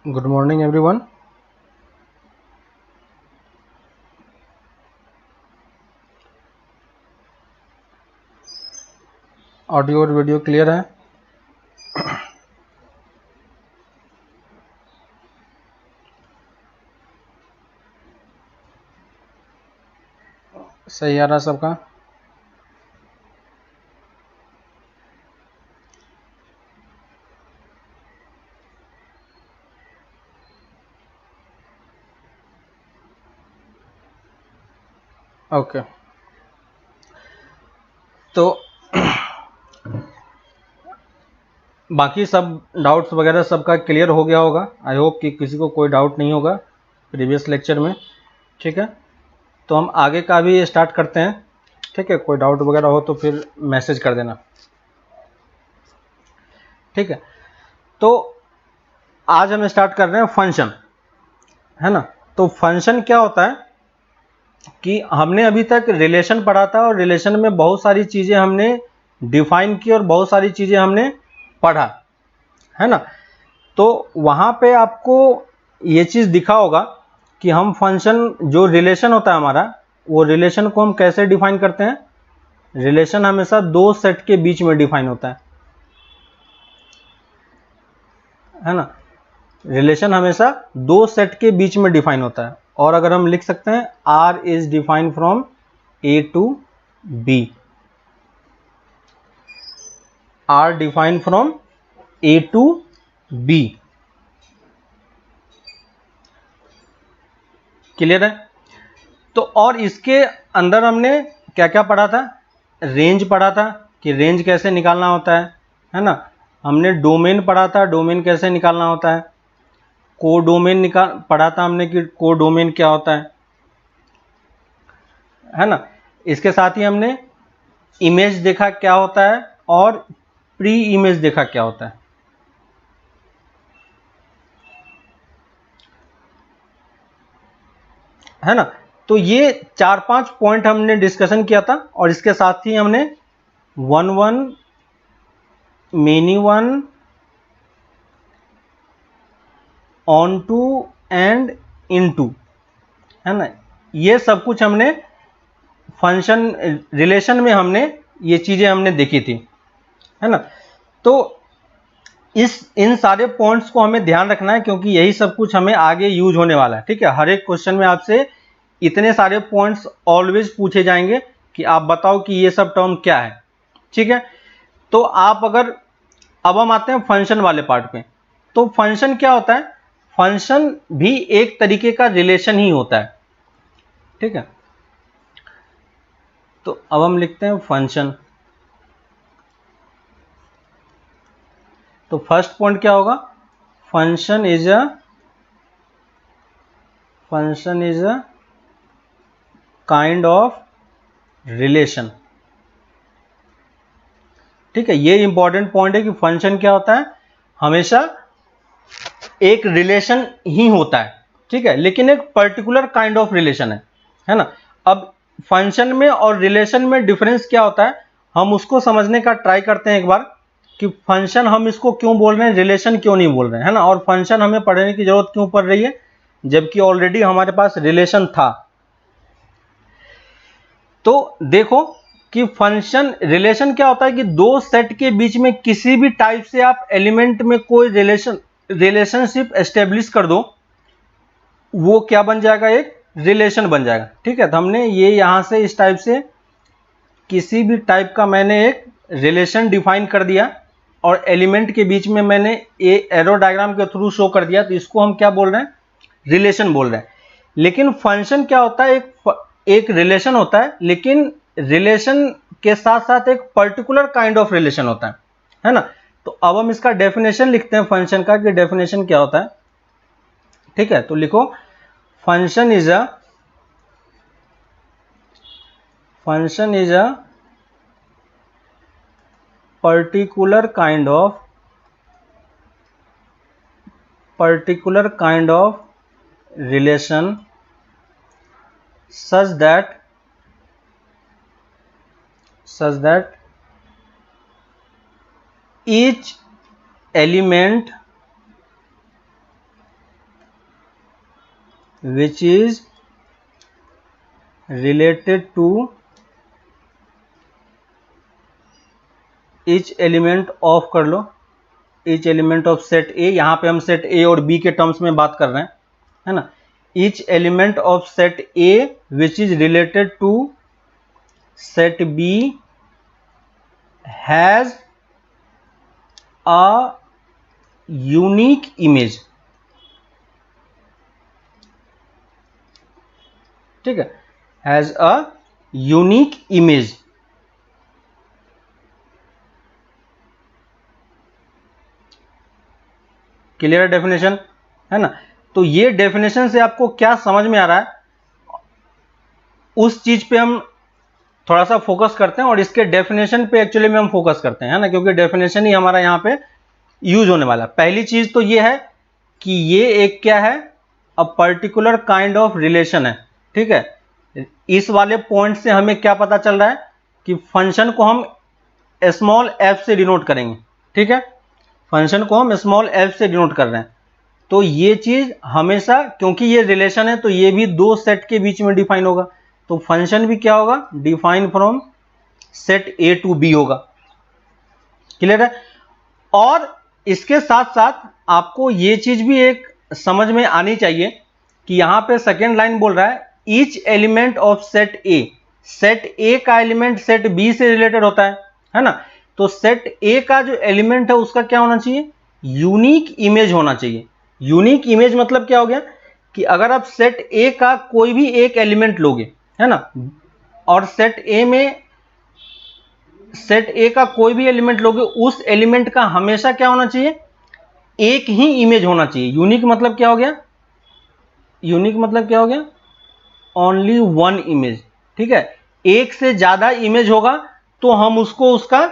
Good morning, everyone. Audio और video clear है? सही आ रहा सबका? ओके। तो बाकी सब डाउट्स वगैरह सबका क्लियर हो गया होगा। आई होप कि किसी को कोई डाउट नहीं होगा प्रीवियस लेक्चर में। ठीक है, तो हम आगे का भी स्टार्ट करते हैं। ठीक है, कोई डाउट वगैरह हो तो फिर मैसेज कर देना। ठीक है, तो आज हम स्टार्ट कर रहे हैं फंक्शन, है ना। तो फंक्शन क्या होता है कि हमने अभी तक रिलेशन पढ़ा था और रिलेशन में बहुत सारी चीज़ें हमने डिफाइन की और बहुत सारी चीज़ें हमने पढ़ा, है ना। तो वहाँ पे आपको ये चीज़ दिखा होगा कि हम फंक्शन जो रिलेशन होता है हमारा, वो रिलेशन को हम कैसे डिफाइन करते हैं। रिलेशन हमेशा दो सेट के बीच में डिफाइन होता है ना। रिलेशन हमेशा दो सेट के बीच में डिफाइन होता है। और अगर हम लिख सकते हैं R is defined from A to B, R defined from A to B. Clear है? तो और इसके अंदर हमने क्या क्या पढ़ा था। रेंज पढ़ा था कि रेंज कैसे निकालना होता है ना। हमने डोमेन पढ़ा था, डोमेन कैसे निकालना होता है। को डोमेन पढ़ा था हमने कि को डोमेन क्या होता है ना। इसके साथ ही हमने इमेज देखा क्या होता है और प्री इमेज देखा क्या होता है ना। तो ये 4-5 पॉइंट हमने डिस्कशन किया था और इसके साथ ही हमने one one, many one, onto and into, है ना। ये सब कुछ हमने फंक्शन रिलेशन में हमने ये चीजें हमने देखी थी, है ना। तो इन सारे पॉइंट्स को हमें ध्यान रखना है क्योंकि यही सब कुछ हमें आगे यूज होने वाला है। ठीक है, हर एक क्वेश्चन में आपसे इतने सारे पॉइंट्स ऑलवेज पूछे जाएंगे कि आप बताओ कि ये सब टर्म क्या है। ठीक है, तो आप अगर अब हम आते हैं फंक्शन वाले पार्ट पे। तो फंक्शन क्या होता है? फंक्शन भी एक तरीके का रिलेशन ही होता है। ठीक है, तो अब हम लिखते हैं फंक्शन। तो फर्स्ट पॉइंट क्या होगा? Function is a kind of relation. ठीक है, ये इंपॉर्टेंट पॉइंट है कि फंक्शन क्या होता है, हमेशा एक रिलेशन ही होता है। ठीक है, लेकिन एक पर्टिकुलर काइंड ऑफ रिलेशन है ना। अब फंक्शन में और रिलेशन में डिफरेंस क्या होता है, हम उसको समझने का ट्राई करते हैं एक बार कि फंक्शन हम इसको क्यों बोल रहे हैं, रिलेशन क्यों नहीं बोल रहे हैं, है ना। और फंक्शन हमें पढ़ने की जरूरत क्यों पड़ रही है जबकि ऑलरेडी हमारे पास रिलेशन था। तो देखो कि फंक्शन रिलेशन क्या होता है कि दो सेट के बीच में किसी भी टाइप से आप एलिमेंट में कोई रिलेशनशिप एस्टेब्लिश कर दो, वो क्या बन जाएगा, एक रिलेशन बन जाएगा। ठीक है, तो हमने ये यहां से इस टाइप से किसी भी टाइप का मैंने एक रिलेशन डिफाइन कर दिया और एलिमेंट के बीच में मैंने ये एरो डायग्राम के थ्रू शो कर दिया, तो इसको हम क्या बोल रहे हैं, रिलेशन बोल रहे हैं। लेकिन फंक्शन क्या होता है, एक रिलेशन होता है, लेकिन रिलेशन के साथ साथ एक पर्टिकुलर काइंड ऑफ रिलेशन होता है ना। तो अब हम इसका डेफिनेशन लिखते हैं फंक्शन का कि डेफिनेशन क्या होता है। ठीक है, तो लिखो function is a particular kind of relation such that each element which is related to each element of, कर लो, each element of set A, यहाँ पे हम set A और B के टर्म्स में बात कर रहे हैं, है ना। each element of set A which is related to set B has a unique image, ठीक है, has a unique image. Clear definition है ना। तो ये डेफिनेशन से आपको क्या समझ में आ रहा है, उस चीज पे हम थोड़ा सा फोकस करते हैं और इसके डेफिनेशन पे एक्चुअली में हम फोकस करते हैं, है ना, क्योंकि डेफिनेशन ही हमारा यहाँ पे यूज होने वाला है। पहली चीज तो ये है कि ये एक क्या है, a particular kind of relation है, ठीक है। इस वाले पॉइंट से हमें क्या पता चल रहा है कि फंक्शन को हम स्मॉल एफ से डिनोट करेंगे, ठीक है, फंक्शन को हम स्मॉल एफ से डिनोट कर रहे हैं। तो ये चीज हमेशा, क्योंकि ये रिलेशन है तो ये भी दो सेट के बीच में डिफाइन होगा, तो फंक्शन भी क्या होगा, define from set A to B होगा। क्लियर है। और इसके साथ साथ आपको ये चीज भी एक समझ में आनी चाहिए कि यहां पे सेकेंड लाइन बोल रहा है each element of set A, set ए का एलिमेंट सेट बी से रिलेटेड होता है ना। तो सेट ए का जो एलिमेंट है उसका क्या होना चाहिए, यूनिक इमेज होना चाहिए। यूनिक इमेज मतलब क्या हो गया कि अगर आप सेट ए का कोई भी एक एलिमेंट लोगे, है ना, और सेट ए में सेट ए का कोई भी एलिमेंट लोगे, उस एलिमेंट का हमेशा क्या होना चाहिए, एक ही इमेज होना चाहिए। यूनिक मतलब क्या हो गया, यूनिक मतलब क्या हो गया, ओनली वन इमेज, ठीक है। एक से ज्यादा इमेज होगा तो हम उसको उसका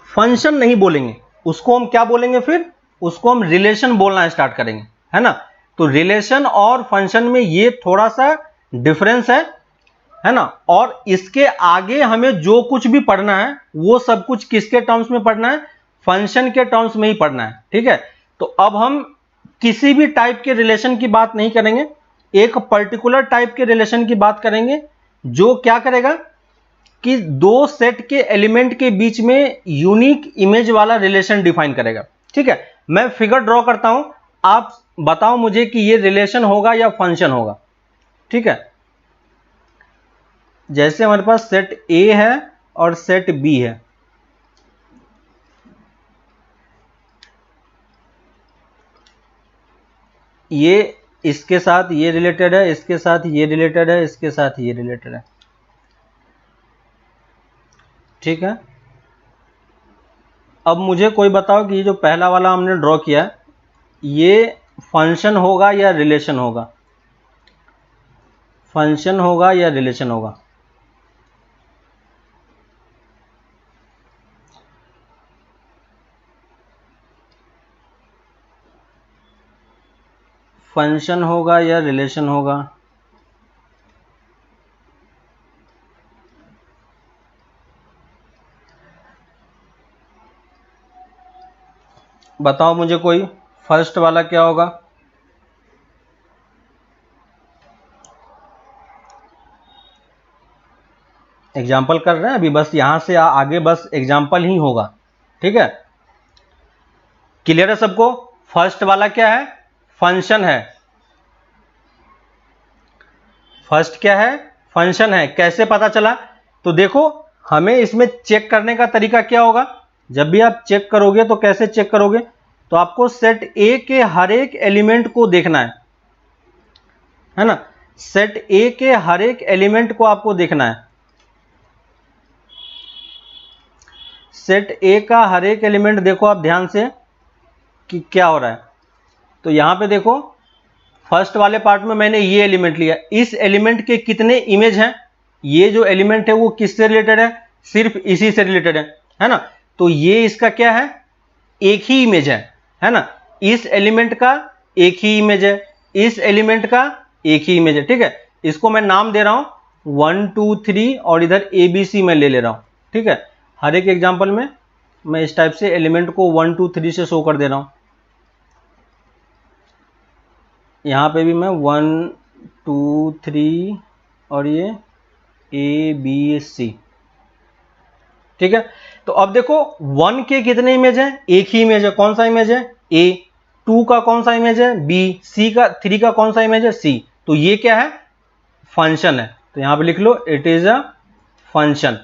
फंक्शन नहीं बोलेंगे, उसको हम क्या बोलेंगे, फिर उसको हम रिलेशन बोलना स्टार्ट करेंगे, है ना। तो रिलेशन और फंक्शन में ये थोड़ा सा डिफरेंस है ना। और इसके आगे हमें जो कुछ भी पढ़ना है वो सब कुछ किसके टर्म्स में पढ़ना है, फंक्शन के टर्म्स में ही पढ़ना है, ठीक है। तो अब हम किसी भी टाइप के रिलेशन की बात नहीं करेंगे, एक पर्टिकुलर टाइप के रिलेशन की बात करेंगे जो क्या करेगा कि दो सेट के एलिमेंट के बीच में यूनिक इमेज वाला रिलेशन डिफाइन करेगा, ठीक है। मैं फिगर ड्रॉ करता हूं, आप बताओ मुझे कि ये रिलेशन होगा या फंक्शन होगा, ठीक है। जैसे हमारे पास सेट ए है और सेट बी है, ये इसके साथ ये रिलेटेड है, इसके साथ ये रिलेटेड है, इसके साथ ये रिलेटेड है, ठीक है। अब मुझे कोई बताओ कि ये जो पहला वाला हमने ड्रॉ किया ये फंक्शन होगा या रिलेशन होगा, फंक्शन होगा या रिलेशन होगा। फंक्शन होगा या रिलेशन होगा, बताओ मुझे कोई। फर्स्ट वाला क्या होगा, एग्जाम्पल कर रहे हैं अभी, बस यहां से आगे बस एग्जाम्पल ही होगा, ठीक है। क्लियर है सबको। फर्स्ट वाला क्या है, फंक्शन है। फर्स्ट क्या है, फंक्शन है। कैसे पता चला, तो देखो हमें इसमें चेक करने का तरीका क्या होगा, जब भी आप चेक करोगे तो कैसे चेक करोगे, तो आपको सेट ए के हर एक एलिमेंट को देखना है ना। सेट ए के हर एक एलिमेंट को आपको देखना है। सेट ए का हर एक एलिमेंट देखो आप ध्यान से कि क्या हो रहा है। तो यहां पे देखो फर्स्ट वाले पार्ट में मैंने ये एलिमेंट लिया, इस एलिमेंट के कितने इमेज हैं, ये जो एलिमेंट है वो किससे रिलेटेड है, सिर्फ इसी से रिलेटेड है ना। तो ये इसका क्या है, एक ही इमेज है ना। इस एलिमेंट का एक ही इमेज है, इस एलिमेंट का एक ही इमेज है, ठीक है। इसको मैं नाम दे रहा हूं 1 2 3 और इधर ABC मैं ले रहा हूं, ठीक है। हर एक एग्जांपल में मैं इस टाइप से एलिमेंट को 1 2 3 से शो कर दे रहा हूं। यहाँ पे भी मैं 1 2 3 और ये ABC, ठीक है। तो अब देखो 1 के कितने इमेज हैं, एक ही इमेज है, कौन सा इमेज है A, 2 का कौन सा इमेज है B, C का 3 का कौन सा इमेज है C। तो ये क्या है, फंक्शन है। तो यहां पे लिख लो इट इज अ फंक्शन,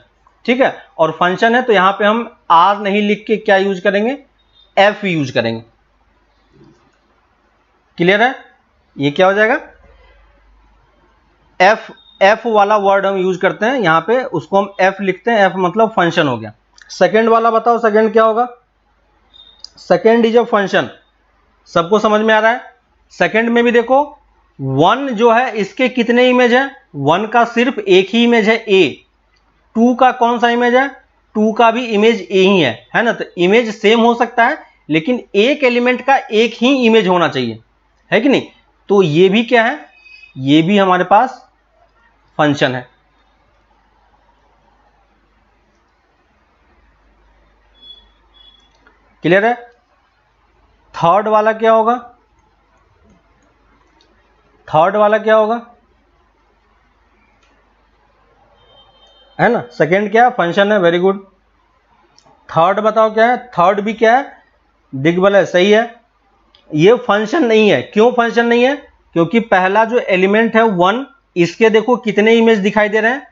ठीक है। और फंक्शन है तो यहां पे हम R नहीं लिख के क्या यूज करेंगे, F यूज करेंगे। क्लियर है, ये क्या हो जाएगा F वाला वर्ड हम यूज करते हैं यहां पे, उसको हम F लिखते हैं, F मतलब फंक्शन हो गया। सेकेंड वाला बताओ, सेकेंड क्या होगा, सेकेंड इज अ फंक्शन, सबको समझ में आ रहा है। सेकेंड में भी देखो 1 जो है इसके कितने इमेज है, 1 का सिर्फ एक ही इमेज है A, 2 का कौन सा इमेज है, 2 का भी इमेज A ही है ना। तो इमेज सेम हो सकता है लेकिन एक एलिमेंट का एक ही इमेज होना चाहिए, है कि नहीं। तो ये भी क्या है, ये भी हमारे पास फंक्शन है। क्लियर है। थर्ड वाला क्या होगा, थर्ड वाला क्या होगा, है ना। सेकेंड क्या है, फंक्शन है, वेरी गुड। थर्ड बताओ क्या है, थर्ड भी क्या है, दिग्बल है, सही है। ये फंक्शन नहीं है, क्यों फंक्शन नहीं है, क्योंकि पहला जो एलिमेंट है 1, इसके देखो कितने इमेज दिखाई दे रहे हैं,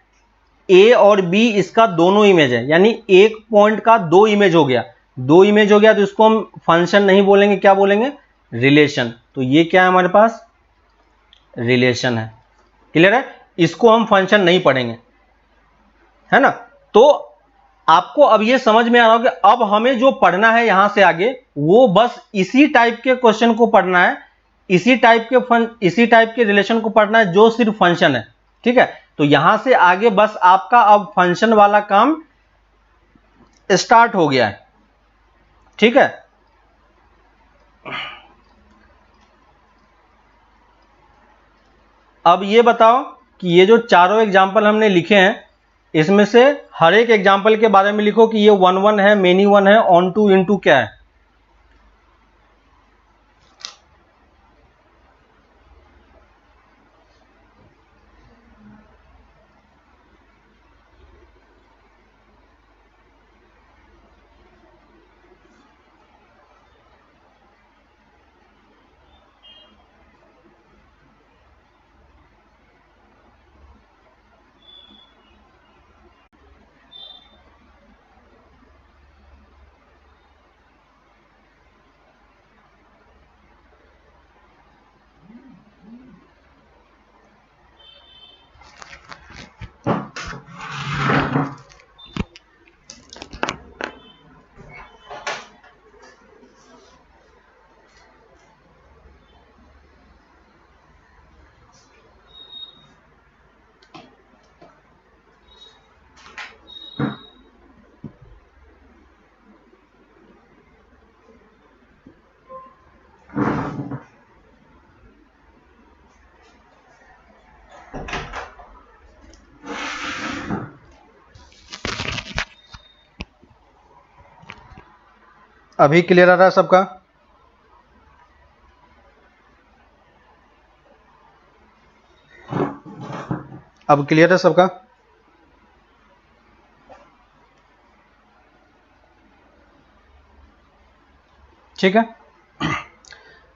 A और B इसका दोनों इमेज है, यानी एक पॉइंट का 2 इमेज हो गया, 2 इमेज हो गया, तो इसको हम फंक्शन नहीं बोलेंगे, क्या बोलेंगे, रिलेशन। तो ये क्या है हमारे पास, रिलेशन है। क्लियर है, इसको हम फंक्शन नहीं पढ़ेंगे, है ना। तो आपको अब ये समझ में आ रहा हो कि अब हमें जो पढ़ना है यहां से आगे, वो बस इसी टाइप के क्वेश्चन को पढ़ना है, इसी टाइप के रिलेशन को पढ़ना है जो सिर्फ फंक्शन है, ठीक है। तो यहां से आगे बस आपका अब फंक्शन वाला काम स्टार्ट हो गया है, ठीक है। अब ये बताओ कि ये जो चारों एग्जाम्पल हमने लिखे हैं, इसमें से हर एक एग्जाम्पल के बारे में लिखो कि ये 1 1 है, मेनी 1 है, ऑन टू इनटू क्या है। अभी क्लियर आ रहा है सबका, अब क्लियर है सबका। ठीक है,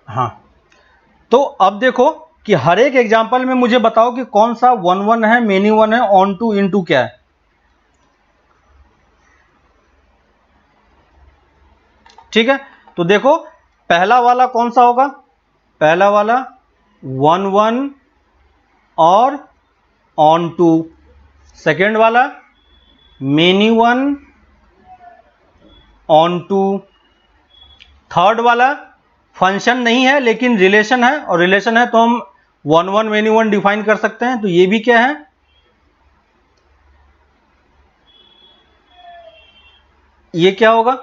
हाँ। तो अब देखो कि हर एक एग्जाम्पल में मुझे बताओ कि कौन सा 1 1 है, मेनी 1 है, ऑन टू इनटू क्या है। ठीक है, तो देखो पहला वाला कौन सा होगा, पहला वाला 1 1 और ऑन टू, सेकेंड वाला मेनी 1 ऑन टू, थर्ड वाला फंक्शन नहीं है लेकिन रिलेशन है, और रिलेशन है तो हम 1 1 मेनी 1 डिफाइन कर सकते हैं, तो ये भी क्या है, ये क्या होगा,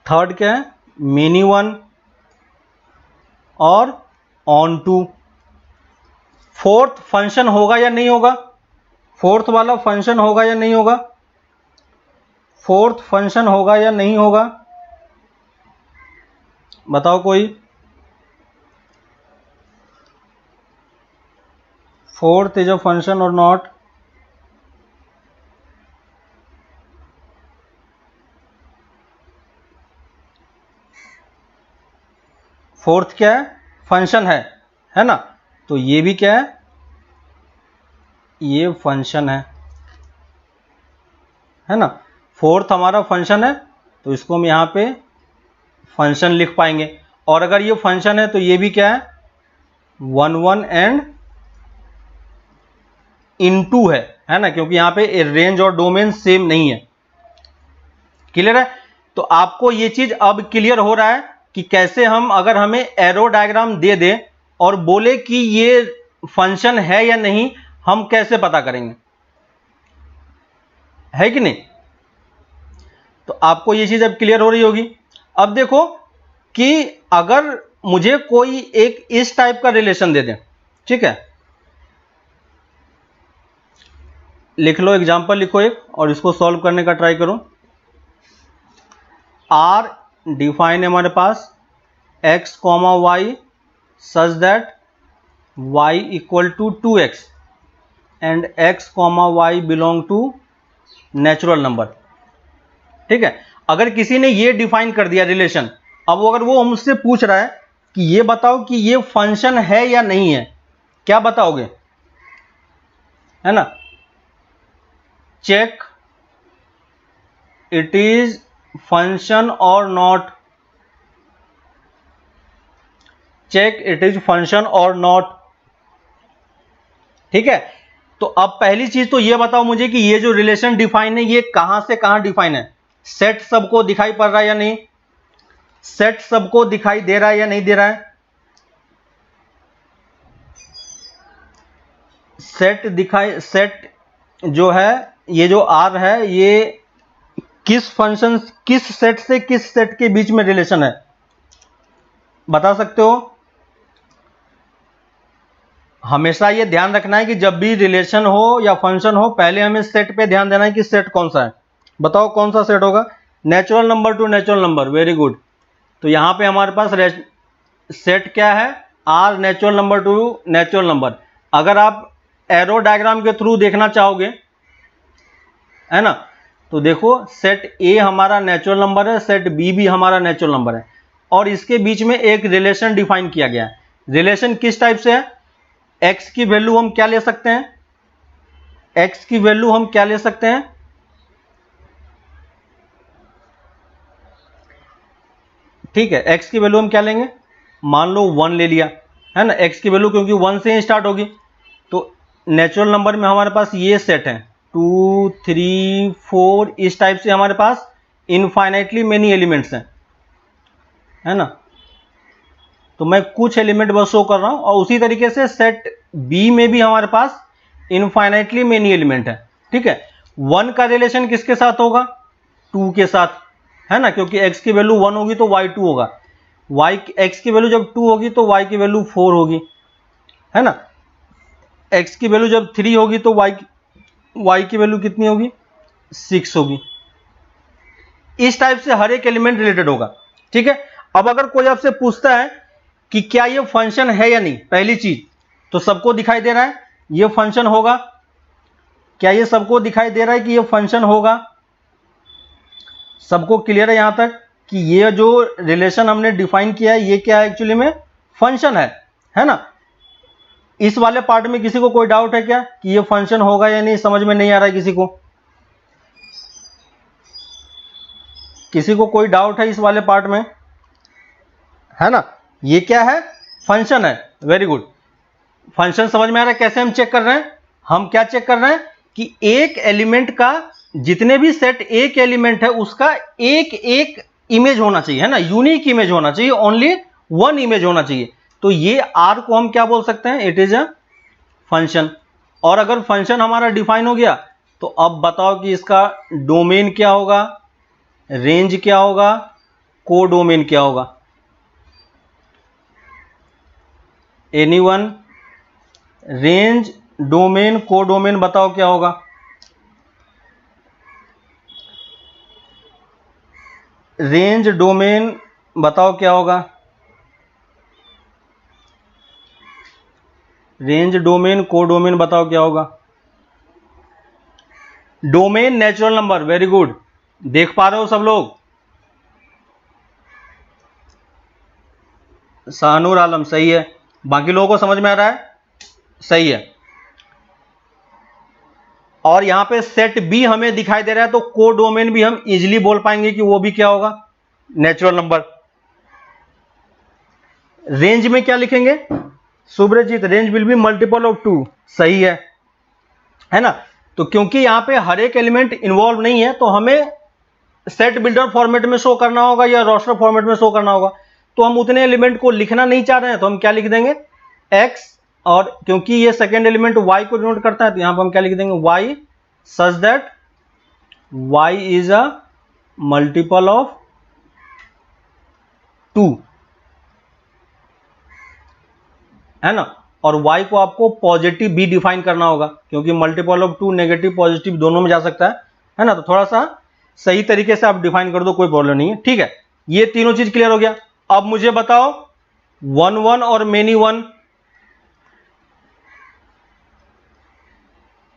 थर्ड क्या है, मेनी 1 और ऑन टू। फोर्थ फंक्शन होगा या नहीं होगा, फोर्थ वाला फंक्शन होगा या नहीं होगा, फोर्थ फंक्शन होगा या नहीं होगा, बताओ कोई। फोर्थ इज अ फंक्शन और नॉट? फोर्थ क्या है, फंक्शन है ना, तो ये भी क्या है, ये फंक्शन है ना। फोर्थ हमारा फंक्शन है तो इसको हम यहां पे फंक्शन लिख पाएंगे। और अगर ये फंक्शन है तो ये भी क्या है, 1 1 एंड इनटू है ना, क्योंकि यहां पे रेंज और डोमेन सेम नहीं है। क्लियर है? तो आपको ये चीज अब क्लियर हो रहा है कि कैसे हम, अगर हमें एरो डायग्राम दे दे और बोले कि ये फंक्शन है या नहीं, हम कैसे पता करेंगे, है कि नहीं। तो आपको ये चीज अब क्लियर हो रही होगी। अब देखो कि अगर मुझे कोई एक इस टाइप का रिलेशन दे दे, ठीक है, लिख लो, एग्जांपल लिखो एक और इसको सॉल्व करने का ट्राई करो। आर डिफाइन है हमारे पास x comma Y such that y equal to 2x and x comma Y belong to natural number. ठीक है, अगर किसी ने ये डिफाइन कर दिया रिलेशन, अब अगर वो हमसे पूछ रहा है कि ये बताओ कि ये फंक्शन है या नहीं है, क्या बताओगे, है ना, चेक इट इज फंक्शन और not, check it is function और नॉट। ठीक है, तो अब पहली चीज तो ये बताओ मुझे कि ये जो रिलेशन डिफाइन है ये कहां से कहां डिफाइन है, सेट सबको दिखाई पड़ रहा है या नहीं, सेट सबको दिखाई दे रहा है या नहीं दे रहा है, सेट दिखाई, सेट जो है ये जो आर है ये किस फंक्शन, किस सेट से किस सेट के बीच में रिलेशन है, बता सकते हो। हमेशा ये ध्यान रखना है कि जब भी रिलेशन हो या फंक्शन हो पहले हमें सेट पे ध्यान देना है कि सेट कौन सा है। बताओ कौन सा सेट होगा, natural number to natural number, very good. तो यहां पे हमारे पास सेट क्या है, R natural number to natural number. अगर आप एरो डायग्राम के थ्रू देखना चाहोगे, है ना, तो देखो सेट ए हमारा नेचुरल नंबर है, सेट बी भी हमारा नेचुरल नंबर है, और इसके बीच में एक रिलेशन डिफाइन किया गया है। रिलेशन किस टाइप से है, x की वैल्यू हम क्या ले सकते हैं, x की वैल्यू हम क्या ले सकते हैं, ठीक है, x की वैल्यू हम क्या लेंगे, मान लो 1 ले लिया, है ना, x की वैल्यू क्योंकि 1 से ही स्टार्ट होगी। तो नेचुरल नंबर में हमारे पास ये सेट है 2 3 4, इस टाइप से हमारे पास इनफाइनाइटली मेनी एलिमेंट्स हैं, है ना। तो मैं कुछ एलिमेंट बस शो कर रहा हूं, और उसी तरीके से सेट बी में भी हमारे पास इनफाइनाइटली मेनी एलिमेंट है। ठीक है, 1 का रिलेशन किसके साथ होगा, 2 के साथ, है ना, क्योंकि x की वैल्यू 1 होगी तो y 2 होगा, x की वैल्यू जब 2 होगी तो y की वैल्यू 4 होगी, है ना, x की वैल्यू जब 3 होगी तो y की वैल्यू कितनी होगी, 6 होगी। इस टाइप से हर एक एलिमेंट रिलेटेड होगा। ठीक है, अब अगर कोई आपसे पूछता है कि क्या ये फंक्शन है या नहीं, पहली चीज तो सबको दिखाई दे रहा है ये फंक्शन होगा, क्या ये सबको दिखाई दे रहा है कि ये फंक्शन होगा, सबको क्लियर है यहां तक कि ये जो रिलेशन हमने डिफाइन किया है ये क्या है, एक्चुअली में फंक्शन है ना। इस वाले पार्ट में किसी को कोई डाउट है क्या कि ये फंक्शन होगा या नहीं, समझ में नहीं आ रहा है किसी को, किसी को कोई डाउट है इस वाले पार्ट में, है ना, ये क्या है, फंक्शन है, वेरी गुड। फंक्शन समझ में आ रहा है, कैसे हम चेक कर रहे हैं, हम क्या चेक कर रहे हैं कि एक एलिमेंट का, जितने भी सेट एक एलिमेंट है उसका एक एक इमेज होना चाहिए, है ना, यूनिक इमेज होना चाहिए, ओनली 1 इमेज होना चाहिए। तो ये आर को हम क्या बोल सकते हैं, इट इज अ फंक्शन। और अगर फंक्शन हमारा डिफाइन हो गया तो अब बताओ कि इसका डोमेन क्या होगा, रेंज क्या होगा, कोडोमेन क्या होगा, एनीवन, रेंज डोमेन कोडोमेन बताओ क्या होगा। रेंज डोमेन बताओ क्या होगा? रेंज डोमेन को डोमेन बताओ क्या होगा? Domain natural number, very good, देख पा रहे हो सब लोग? शाहनूर आलम सही है, बाकी लोगों को समझ में आ रहा है? सही है। और यहां पे सेट बी हमें दिखाई दे रहा है, तो को डोमेन भी हम इजीली बोल पाएंगे कि वो भी क्या होगा? Natural number. रेंज में क्या लिखेंगे Subrajit? Range will be multiple of 2, सही है ना? तो क्योंकि यहां पे हर एक एलिमेंट इन्वॉल्व नहीं है, तो हमें सेट बिल्डर फॉर्मेट में शो करना होगा या रोस्टर फॉर्मेट में शो करना होगा। तो हम उतने एलिमेंट को लिखना नहीं चाह रहे हैं, तो हम क्या लिख देंगे? x, और क्योंकि ये सेकेंड एलिमेंट y को डिनोट करता है, तो यहां पर हम क्या लिख देंगे? y such that y is a multiple of 2, है ना? और y को आपको पॉजिटिव भी डिफाइन करना होगा, क्योंकि मल्टीपल ऑफ 2 नेगेटिव पॉजिटिव दोनों में जा सकता है ना? तो थोड़ा सा सही तरीके से आप डिफाइन कर दो, कोई प्रॉब्लम नहीं है, ठीक है? ये तीनों चीज क्लियर हो गया। अब मुझे बताओ 1 1 और मेनी 1,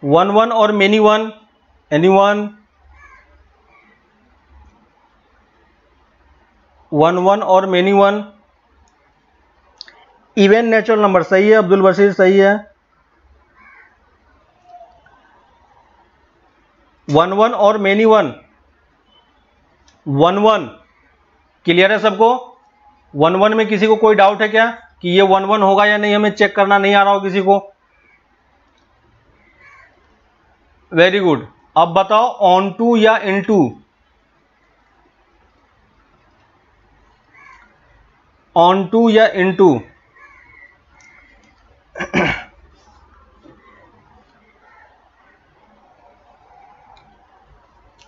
1 1 और मेनी 1, एनीवन? 1 1 और मेनी 1, इवन नेचुरल नंबर, सही है अब्दुल बशीर, सही है। 1 1 और मेनी 1, 1 1 क्लियर है सबको? 1 1 में किसी को कोई डाउट है क्या कि ये 1 1 होगा या नहीं? हमें चेक करना नहीं आ रहा हो किसी को? Very good. अब बताओ ऑन टू या इन टू? ऑन टू या इन टू?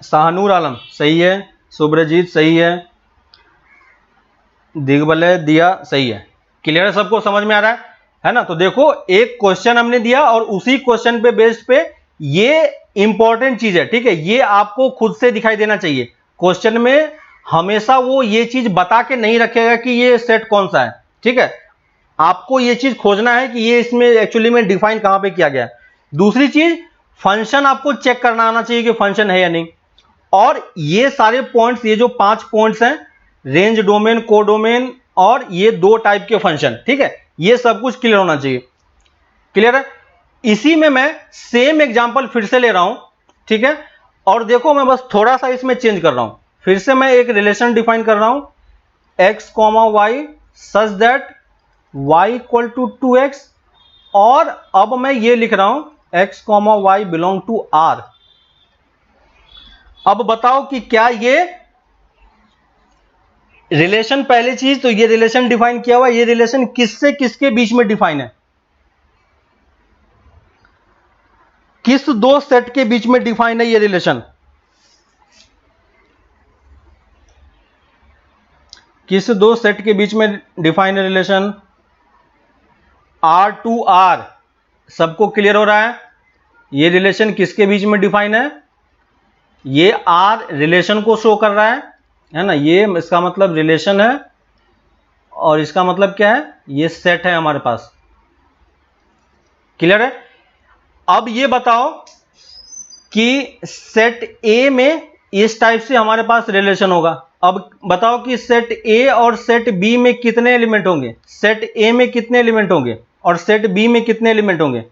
शाहनूर आलम सही है, सुब्रजीत सही है, दिग्बलय दिया सही है। क्लियर है सबको? समझ में आ रहा है ना? तो देखो एक क्वेश्चन हमने दिया और उसी क्वेश्चन पे बेस्ड पे ये इंपॉर्टेंट चीज है, ठीक है? ये आपको खुद से दिखाई देना चाहिए। क्वेश्चन में हमेशा वो ये चीज बता के नहीं रखेगा कि ये सेट कौन सा है, ठीक है? आपको ये चीज खोजना है कि ये इसमें एक्चुअली में डिफाइन कहां पे किया गया है। दूसरी चीज, फंक्शन आपको चेक करना आना चाहिए कि फंक्शन है या नहीं। और ये सारे पॉइंट्स, ये जो 5 पॉइंट्स हैं, रेंज डोमेन, को डोमेन और ये 2 टाइप के फंक्शन, ठीक है? ये सब कुछ क्लियर होना चाहिए। क्लियर है? इसी में मैं सेम एग्जांपल फिर से ले रहा हूं, ठीक है? और देखो मैं बस थोड़ा सा इसमें चेंज कर रहा हूं। फिर से मैं एक रिलेशन डिफाइन कर रहा हूं, x, y such that y equal to 2x, और अब मैं ये लिख रहा हूं x, y belong to R। अब बताओ कि क्या ये रिलेशन, पहली चीज तो ये रिलेशन डिफाइन किया हुआ, ये रिलेशन किससे किसके बीच में डिफाइन है? किस 2 सेट के बीच में डिफाइन है ये रिलेशन? किस 2 सेट के बीच में डिफाइन है रिलेशन? R to R। सबको क्लियर हो रहा है? ये रिलेशन किसके बीच में डिफाइन है? ये R रिलेशन को शो कर रहा है ना? ये इसका मतलब रिलेशन है, और इसका मतलब क्या है? ये सेट है हमारे पास। क्लियर है? अब ये बताओ कि सेट A में इस टाइप से हमारे पास रिलेशन होगा। अब बताओ कि सेट A और सेट B में कितने एलिमेंट होंगे? सेट A में कितने एलिमेंट होंगे और सेट B में कितने एलिमेंट होंगे?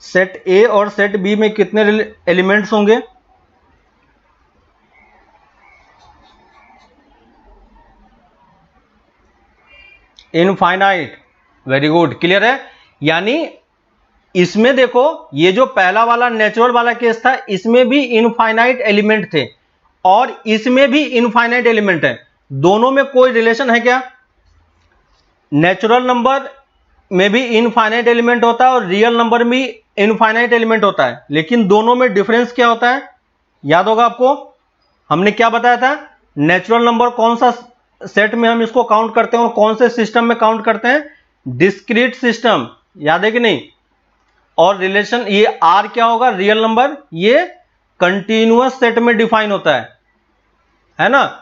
सेट A और सेट B में कितने एलिमेंट्स होंगे? इनफाइनाइट। वेरी गुड, क्लियर है? यानी इसमें देखो, ये जो पहला वाला नेचुरल वाला केस था, इसमें भी इनफाइनाइट एलिमेंट थे और इसमें भी इनफाइनाइट एलिमेंट है। दोनों में कोई रिलेशन है क्या? नेचुरल नंबर में भी इनफाइनाइट एलिमेंट होता है और रियल नंबर में इनफाइनाइट एलिमेंट होता है, लेकिन दोनों में डिफरेंस क्या होता है? याद होगा आपको, हमने क्या बताया था? नेचुरल नंबर कौन सा सेट में हम इसको काउंट करते हैं और कौन से सिस्टम में काउंट करते हैं? Discrete system. याद है कि नहीं? और रिलेशन ये आर क्या होगा? Real number. ये कंटिन्यूअस सेट में डिफाइन होता है ना?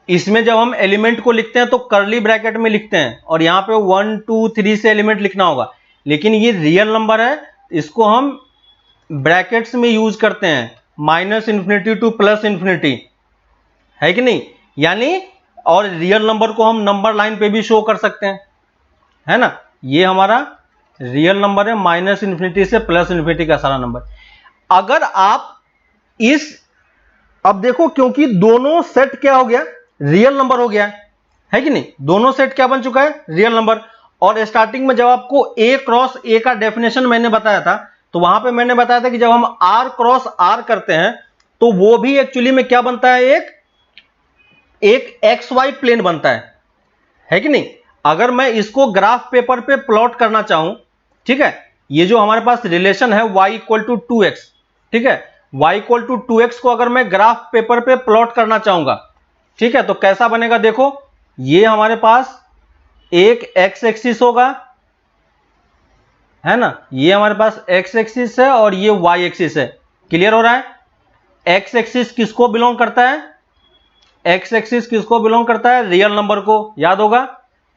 इसमें जब हम एलिमेंट को लिखते हैं तो करली ब्रैकेट में लिखते हैं और यहां पे 1 2 3 से एलिमेंट लिखना होगा, लेकिन ये रियल नंबर है, इसको हम ब्रैकेट्स में यूज करते हैं, -∞ टू +∞, है कि नहीं? यानी और रियल नंबर को हम नंबर लाइन पे भी शो कर सकते हैं, है ना? ये हमारा रियल नंबर है, -∞ से +∞ का सारा नंबर। अगर आप अब देखो, क्योंकि दोनों सेट क्या हो गया? रियल नंबर हो गया है कि नहीं? दोनों सेट क्या बन चुका है? Real number. और स्टार्टिंग में जब आपको A क्रॉस A का डेफिनेशन मैंने बताया था, तो वहां पे मैंने बताया था कि जब हम R क्रॉस R करते हैं तो वो भी एक्चुअली में क्या बनता है? एक XY प्लेन बनता है कि नहीं? अगर मैं इसको ग्राफ पेपर पे प्लॉट करना चाहूं, ठीक है, ये जो हमारे पास रिलेशन है y = 2x, ठीक है, y = 2x को अगर मैं ग्राफ पेपर पे प्लॉट करना चाहूंगा, ठीक है, तो कैसा बनेगा? देखो, ये हमारे पास एक x एक्सिस होगा, है ना? ये हमारे पास x एक्सिस है और ये y एक्सिस है। क्लियर हो रहा है? x एक्सिस किसको बिलोंग करता है? x एक्सिस किसको बिलोंग करता है? रियल नंबर को, याद होगा।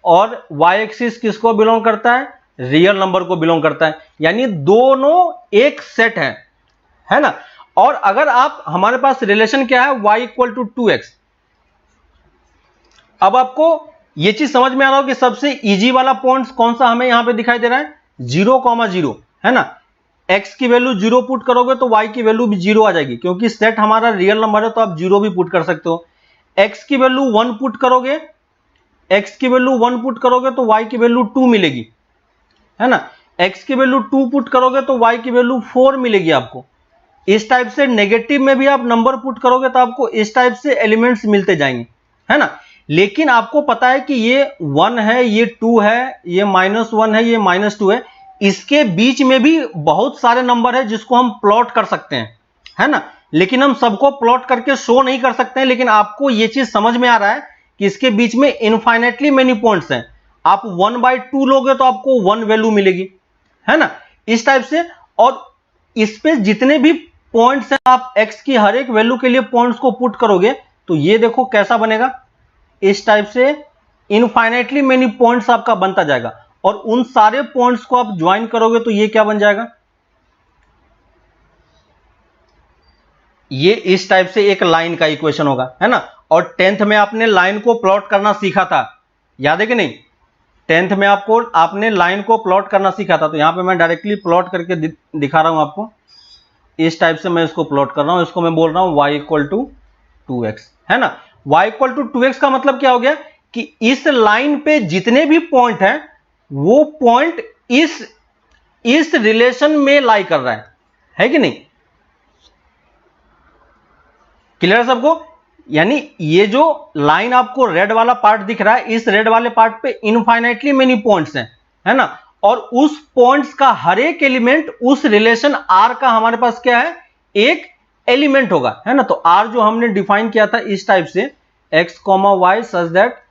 और y एक्सिस किसको बिलोंग करता है? रियल नंबर को बिलोंग करता है। यानी दोनों एक सेट है ना? और अगर आप, हमारे पास रिलेशन क्या है? y = 2x। अब आपको ये चीज समझ में आ रहा हो कि सबसे इजी वाला पॉइंट कौन सा हमें यहां पे दिखाई दे रहा है? 0,0, है ना? x की वैल्यू 0 पुट करोगे तो y की वैल्यू भी 0 आ जाएगी, क्योंकि सेट हमारा रियल नंबर है तो आप 0 भी पुट कर सकते हो। x की वैल्यू 1 पुट करोगे, x की वैल्यू 1 पुट करोगे तो y की वैल्यू 2 मिलेगी, है ना? x की वैल्यू 2 पुट करोगे तो y की वैल्यू 4 मिलेगी आपको। इस टाइप से नेगेटिव में भी आप नंबर पुट करोगे तो आपको इस टाइप से एलिमेंट्स मिलते जाएंगे, है ना? लेकिन आपको पता है कि ये 1 है, ये 2 है, ये -1 है, ये -2 है, इसके बीच में भी बहुत सारे नंबर है जिसको हम प्लॉट कर सकते हैं, है ना? लेकिन हम सबको प्लॉट करके शो नहीं कर सकते हैं। लेकिन आपको ये चीज समझ में आ रहा है कि इसके बीच में इनफाइनेटली मेनी पॉइंट्स हैं। आप 1/2 लोगे तो आपको 1 वैल्यू मिलेगी, है ना? इस टाइप से। और इस पे जितने भी पॉइंट्स हैं, आप x की हर एक वैल्यू के लिए पॉइंट्स को पुट करोगे तो ये देखो कैसा बनेगा। इस टाइप से इनफाइनेटली मेनी पॉइंट्स आपका बनता जाएगा और उन सारे पॉइंट्स को आप ज्वाइन करोगे तो ये क्या बन जाएगा? ये इस टाइप से एक लाइन का इक्वेशन होगा, है ना? और 10th में आपने लाइन को प्लॉट करना सीखा था, याद है कि नहीं? 10th में आपने लाइन को प्लॉट करना सीखा था। तो यहां पे मैं डायरेक्टली प्लॉट करके दिखा रहा हूं आपको। इस टाइप से मैं इसको प्लॉट कर रहा हूं। इसको मैं बोल रहा हूं y = 2x, है ना? y = 2x का मतलब क्या हो गया कि इस लाइन पे जितने भी पॉइंट हैं वो पॉइंट इस रिलेशन में लाई कर रहा है कि नहीं? क्लियर है सबको? यानी ये जो लाइन आपको रेड वाला पार्ट दिख रहा है, इस रेड वाले पार्ट पे इनफाइनाइटली मेनी पॉइंट्स हैं, है ना? और उस पॉइंट्स का हर एक एलिमेंट उस रिलेशन R का हमारे पास क्या है? एक एलिमेंट होगा, है ना? तो R जो हमने डिफाइन किया था इस टाइप से, x, y such that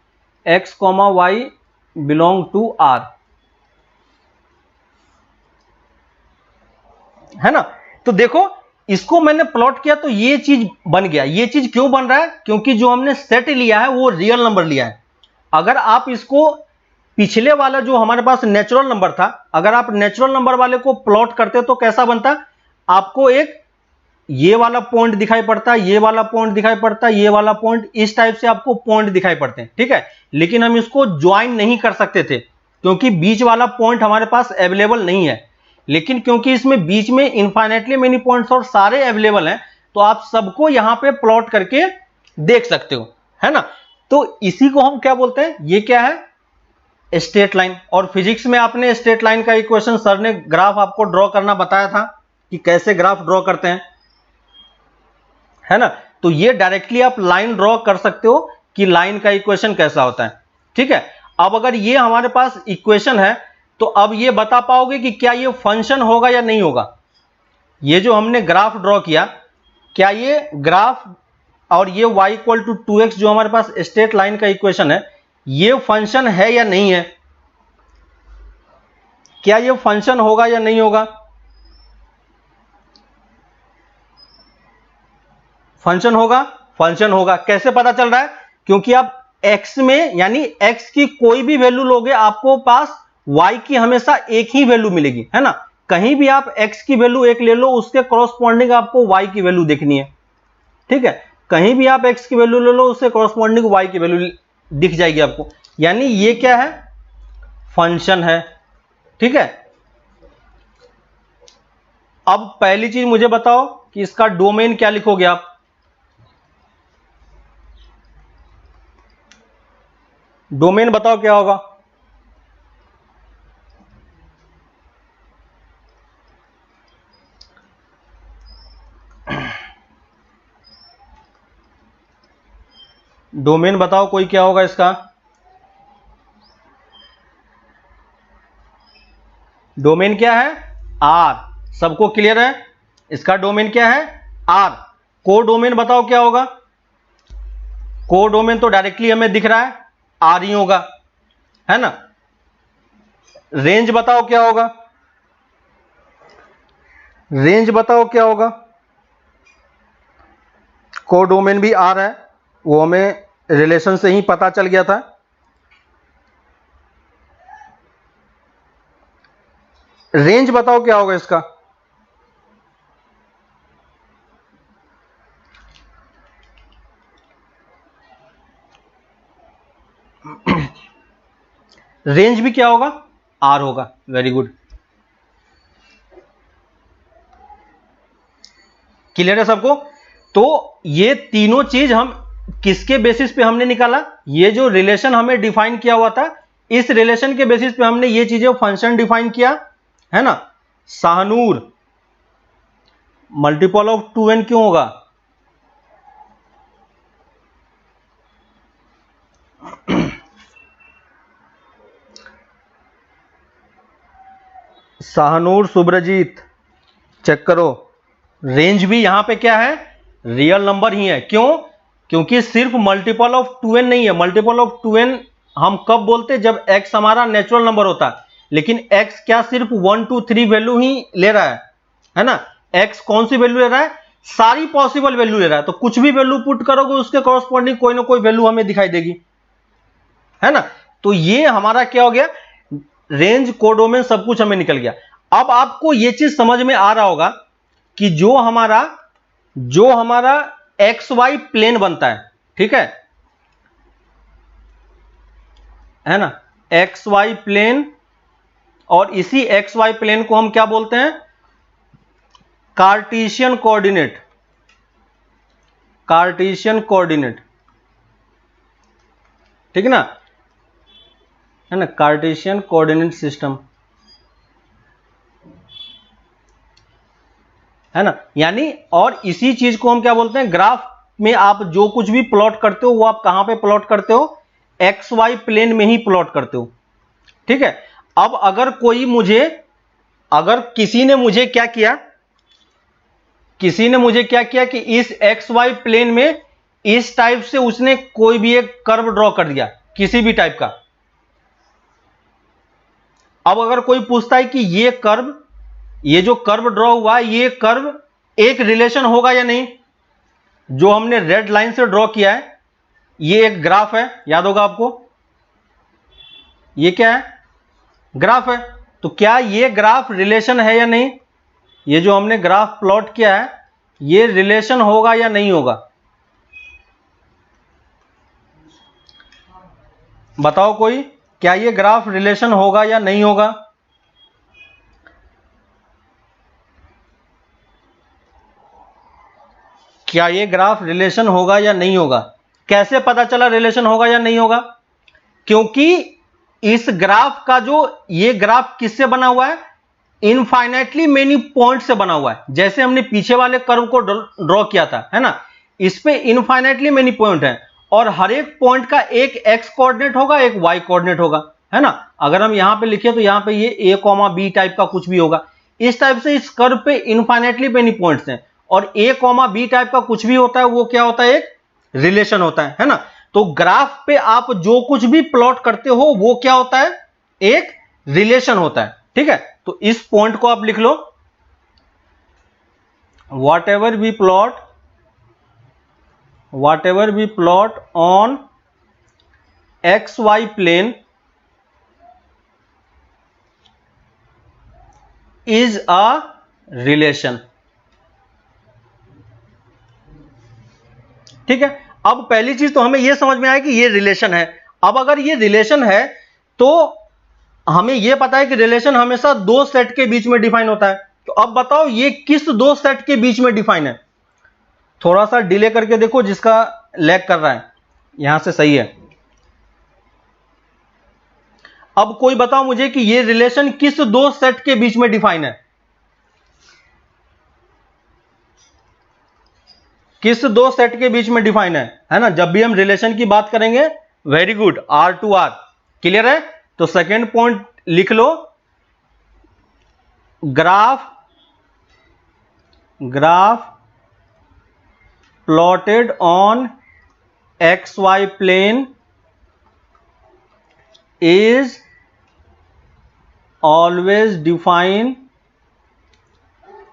x, y belong to R, है ना? तो देखो, इसको मैंने प्लॉट किया तो ये चीज बन गया। ये चीज क्यों बन रहा है? क्योंकि जो हमने सेट लिया है वो रियल नंबर लिया है। अगर आप इसको पिछले वाला जो हमारे पास नेचुरल नंबर था, अगर आप नेचुरल नंबर वाले को प्लॉट करते तो कैसा बनता? आपको एक ये वाला पॉइंट दिखाई पड़ता, ये वाला पॉइंट दिखाई पड़ता, ये वाला पॉइंट, इस टाइप से आपको पॉइंट दिखाई पड़ते हैं, ठीक है? लेकिन हम इसको ज्वाइन नहीं कर सकते थे क्योंकि बीच वाला पॉइंट हमारे पास अवेलेबल नहीं है। लेकिन क्योंकि इसमें बीच में इनफाइनेटली मेनी पॉइंट्स और सारे अवेलेबल हैं, तो आप सबको यहां पे प्लॉट करके देख सकते हो, है ना? तो इसी को हम क्या बोलते हैं? ये क्या है? Straight line. और फिजिक्स में आपने स्ट्रेट लाइन का इक्वेशन, सर ने ग्राफ आपको ड्रॉ करना बताया था कि कैसे ग्राफ ड्रॉ करते हैं, है ना? तो ये डायरेक्टली आप लाइन ड्रॉ कर सकते हो कि लाइन का इक्वेशन कैसा होता है, ठीक है? अब अगर ये हमारे पास इक्वेशन है तो अब ये बता पाओगे कि क्या ये फंक्शन होगा या नहीं होगा? ये जो हमने ग्राफ ड्रॉ किया, क्या ये ग्राफ और ये y = 2x जो हमारे पास स्ट्रेट लाइन का इक्वेशन है, ये फंक्शन है या नहीं है? क्या ये फंक्शन होगा या नहीं होगा? फंक्शन होगा, फंक्शन होगा। कैसे पता चल रहा है? क्योंकि आप x में यानी x की कोई भी वैल्यू लोगे आपको पास y की हमेशा एक ही वैल्यू मिलेगी, है ना। कहीं भी आप x की वैल्यू एक ले लो, उसके कॉरस्पॉन्डिंग आपको y की वैल्यू देखनी है, ठीक है। कहीं भी आप x की वैल्यू ले लो, उससे कॉरस्पॉन्डिंग y की वैल्यू दिख जाएगी आपको, यानी ये क्या है? फंक्शन है, ठीक है। अब पहली चीज मुझे बताओ कि इसका डोमेन क्या लिखोगे आप? डोमेन बताओ क्या होगा? डोमेन बताओ कोई क्या होगा इसका? डोमेन क्या है? आर। सबको क्लियर है? इसका डोमेन क्या है? आर। को डोमेन बताओ क्या होगा? को डोमेन तो डायरेक्टली हमें दिख रहा है, आर ही होगा, है ना। रेंज बताओ क्या होगा? रेंज बताओ क्या होगा? को डोमेन भी आर है, वो हमें रिलेशन से ही पता चल गया था। रेंज बताओ क्या होगा इसका? रेंज भी क्या होगा? आर होगा। वेरी गुड, क्लियर है सबको? तो ये तीनों चीज हम किसके बेसिस पे हमने निकाला? ये जो रिलेशन हमें डिफाइन किया हुआ था, इस रिलेशन के बेसिस पे हमने ये चीजें फंक्शन डिफाइन किया, है ना। शाहनूर मल्टीपल ऑफ 2n क्यों होगा? शाहनूर, सुब्रजीत, चेक करो। रेंज भी यहां पे क्या है? रियल नंबर ही है। क्यों? क्योंकि सिर्फ मल्टीपल ऑफ 2n नहीं है। मल्टीपल ऑफ 2n हम कब बोलते? जब x हमारा नेचुरल नंबर होता है। लेकिन x क्या सिर्फ 1 2 3 वैल्यू ही ले रहा है ना। x कौन सी वैल्यू ले रहा है? सारी पॉसिबल वैल्यू ले रहा है। तो कुछ भी वैल्यू पुट करोगे उसके कॉरस्पॉन्डिंग कोई ना कोई वैल्यू हमें दिखाई देगी, है ना। तो ये हमारा क्या हो गया? रेंज, कोडोमेन, सब कुछ हमें निकल गया। अब आपको यह चीज समझ में आ रहा होगा कि जो हमारा एक्स वाई प्लेन बनता है, ठीक है ना, एक्स वाई प्लेन, और इसी एक्स वाई प्लेन को हम क्या बोलते हैं? Cartesian coordinate. कार्टेशियन कोऑर्डिनेट, ठीक है ना, है ना, कार्टेशियन कोऑर्डिनेट सिस्टम, है ना। यानी और इसी चीज को हम क्या बोलते हैं? ग्राफ में आप जो कुछ भी प्लॉट करते हो वो आप कहां पे प्लॉट करते हो? एक्स वाई प्लेन में ही प्लॉट करते हो, ठीक है। अब अगर किसी ने मुझे क्या किया? किसी ने मुझे क्या किया कि इस एक्स वाई प्लेन में इस टाइप से उसने कोई भी एक कर्व ड्रॉ कर दिया, किसी भी टाइप का। अब अगर कोई पूछता है कि ये जो कर्व ड्रॉ हुआ है, ये कर्व एक रिलेशन होगा या नहीं? जो हमने रेड लाइन से ड्रॉ किया है, ये एक ग्राफ है, याद होगा आपको। ये क्या है? ग्राफ है। तो क्या ये ग्राफ रिलेशन है या नहीं? ये जो हमने ग्राफ प्लॉट किया है, ये रिलेशन होगा या नहीं होगा? बताओ कोई, क्या ये ग्राफ रिलेशन होगा या नहीं होगा? क्या ये ग्राफ रिलेशन होगा या नहीं होगा? कैसे पता चला रिलेशन होगा या नहीं होगा? क्योंकि इस ग्राफ का ये ग्राफ किससे बना हुआ है? इनफाइनाइटली मेनी पॉइंट से बना हुआ है। जैसे हमने पीछे वाले कर्व को ड्रॉ किया था, है ना, इस पे इनफाइनाइटली मेनी पॉइंट है, और हर एक पॉइंट का एक एक्स कोऑर्डिनेट होगा, एक वाई कोऑर्डिनेट होगा, है ना। अगर हम यहां पे लिखे तो यहां पे ये ए कॉमा बी टाइप का कुछ भी होगा। इस टाइप से इस कर्व पे इनफाइनाइटली मेनी पॉइंट्स हैं, और ए कॉमा बी टाइप का कुछ भी होता है, वो क्या होता है? एक रिलेशन होता है ना। तो ग्राफ पे आप जो कुछ भी प्लॉट करते हो वो क्या होता है? एक रिलेशन होता है। ठीक है, तो इस पॉइंट को आप लिख लो, whatever we plot on xy plane is a relation। ठीक है, अब पहली चीज तो हमें यह समझ में आया कि ये रिलेशन है। अब अगर ये रिलेशन है तो हमें यह पता है कि रिलेशन हमेशा दो सेट के बीच में डिफाइन होता है। तो अब बताओ ये किस दो सेट के बीच में डिफाइन है? थोड़ा सा डिले करके देखो, जिसका लैग कर रहा है यहां से सही है। अब कोई बताओ मुझे कि ये रिलेशन किस दो सेट के बीच में डिफाइन है? किस दो सेट के बीच में डिफाइन है ना? जब भी हम रिलेशन की बात करेंगे, very good, R to R, clear है? तो सेकेंड पॉइंट लिख लो, graph plotted on XY plane is always defined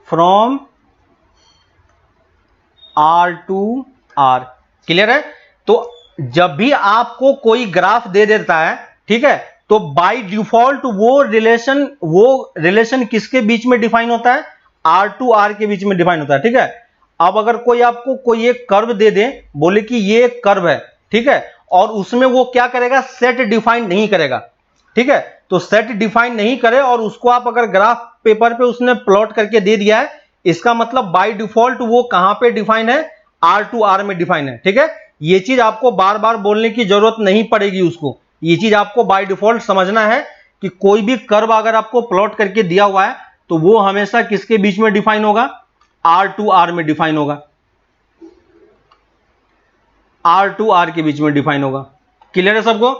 from R to R। Clear है? तो जब भी आपको कोई ग्राफ दे देता है, ठीक है, तो बाय डिफॉल्ट वो रिलेशन किसके बीच में डिफाइन होता है? R टू R के बीच में डिफाइन होता है। ठीक है, अब अगर कोई आपको कोई एक कर्व दे दे, बोले कि ये एक कर्व है, ठीक है, और उसमें वो क्या करेगा? सेट डिफाइन नहीं करेगा। ठीक है, तो सेट डिफाइन नहीं करे और उसको आप अगर ग्राफ पेपर पे उसने प्लॉट करके दे दिया है, इसका मतलब बाय डिफॉल्ट वो कहां पे डिफाइन है? R टू R में डिफाइन है। ठीक है, ये चीज आपको बार बार बोलने की जरूरत नहीं पड़ेगी उसको, ये चीज आपको बाय डिफॉल्ट समझना है कि कोई भी कर्व अगर आपको प्लॉट करके दिया हुआ है तो वो हमेशा किसके बीच में डिफाइन होगा? R टू R में डिफाइन होगा, R टू R के बीच में डिफाइन होगा। क्लियर है सबको?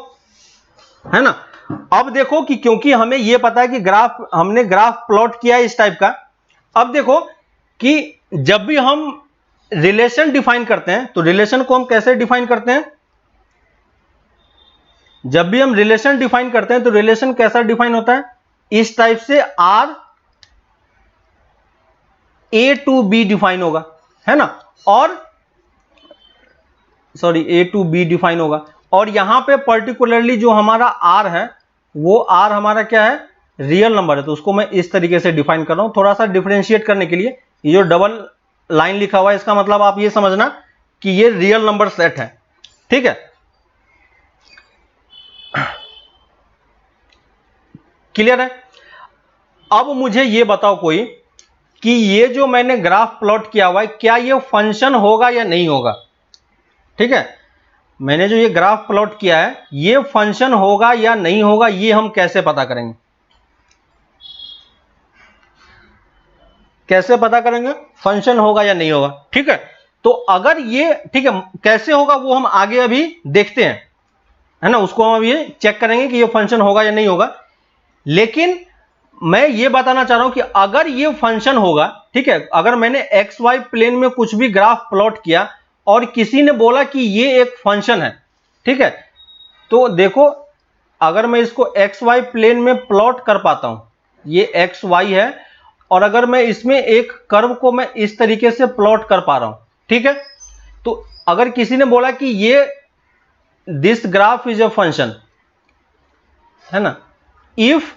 है ना? अब देखो कि क्योंकि हमें यह पता है कि हमने ग्राफ प्लॉट किया है इस टाइप का। अब देखो कि जब भी हम रिलेशन डिफाइन करते हैं तो रिलेशन को हम कैसे डिफाइन करते हैं? जब भी हम रिलेशन डिफाइन करते हैं तो रिलेशन कैसा डिफाइन होता है? इस टाइप से R A to B define होगा, है ना? और sorry, A to B define होगा, और यहां पे पर्टिकुलरली जो हमारा R है वो R हमारा क्या है? रियल नंबर है। तो उसको मैं इस तरीके से डिफाइन कर रहा हूं, थोड़ा सा डिफरेंशिएट करने के लिए। ये जो डबल लाइन लिखा हुआ है इसका मतलब आप ये समझना कि ये रियल नंबर सेट है। ठीक है, क्लियर है? अब मुझे ये बताओ कोई कि ये जो मैंने ग्राफ प्लॉट किया हुआ है, क्या ये फंक्शन होगा या नहीं होगा? ठीक है, मैंने जो ये ग्राफ प्लॉट किया है ये फंक्शन होगा या नहीं होगा, ये हम कैसे पता करेंगे? कैसे पता करेंगे फंक्शन होगा या नहीं होगा? ठीक है, तो अगर ये, ठीक है, कैसे होगा वो हम आगे अभी देखते हैं, है ना? उसको हम अभी चेक करेंगे कि ये फंक्शन होगा या नहीं होगा। लेकिन मैं ये बताना चाह रहा हूं कि अगर ये फंक्शन होगा, ठीक है, अगर मैंने XY प्लेन में कुछ भी ग्राफ प्लॉट किया और किसी ने बोला कि ये एक फंक्शन है, ठीक है, तो देखो अगर मैं इसको XY प्लेन में प्लॉट कर पाता हूं, ये XY है, और अगर मैं इसमें एक कर्व को मैं इस तरीके से प्लॉट कर पा रहा हूं, ठीक है, तो अगर किसी ने बोला कि ये this graph is a function, है ना, इफ,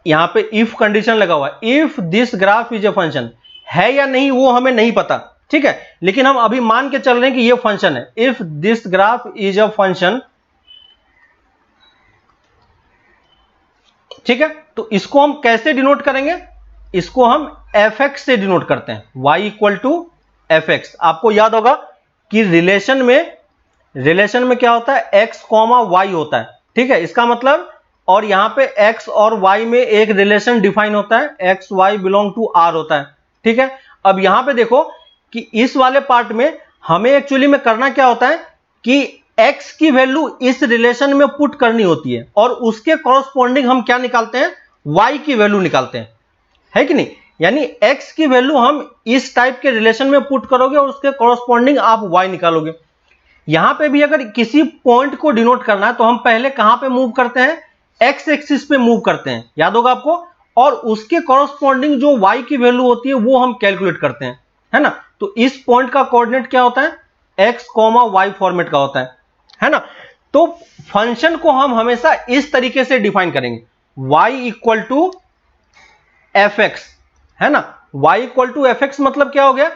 यहां पे इफ कंडीशन लगा हुआ है, if this graph is a function, है या नहीं वो हमें नहीं पता, ठीक है, लेकिन हम अभी मान के चल रहे हैं कि ये फंक्शन है। If this graph is a function, ठीक है, तो इसको हम कैसे डिनोट करेंगे? इसको हम fx से डिनोट करते हैं, y इक्वल टू fx। आपको याद होगा कि रिलेशन में क्या होता है? x कॉमा y होता है, ठीक है, इसका मतलब, और यहां पे x और y में एक रिलेशन डिफाइन होता है, x y belong to r होता है। ठीक है, अब यहां पे देखो कि इस वाले पार्ट में हमें एक्चुअली में करना क्या होता है कि x की वैल्यू इस रिलेशन में पुट करनी होती है, और उसके कॉरस्पॉन्डिंग हम क्या निकालते हैं? y की वैल्यू निकालते हैं, है कि नहीं? यानी x की वैल्यू हम इस टाइप के रिलेशन में पुट करोगे और उसके कॉरस्पॉन्डिंग आप y निकालोगे। यहां पे भी अगर किसी पॉइंट को डिनोट करना है तो हम पहले कहां पे मूव करते हैं? एक्स एक्सिस पे मूव करते हैं, याद होगा आपको, और उसके कॉरस्पॉन्डिंग जो y की वैल्यू होती है वो हम कैलकुलेट करते हैं, है ना। तो इस पॉइंट का कोऑर्डिनेट क्या होता है, x, y फॉर्मेट का होता है ना। तो फंक्शन को हम हमेशा इस तरीके से डिफाइन करेंगे, y equal to f x, है ना। y equal to f x मतलब क्या हो गया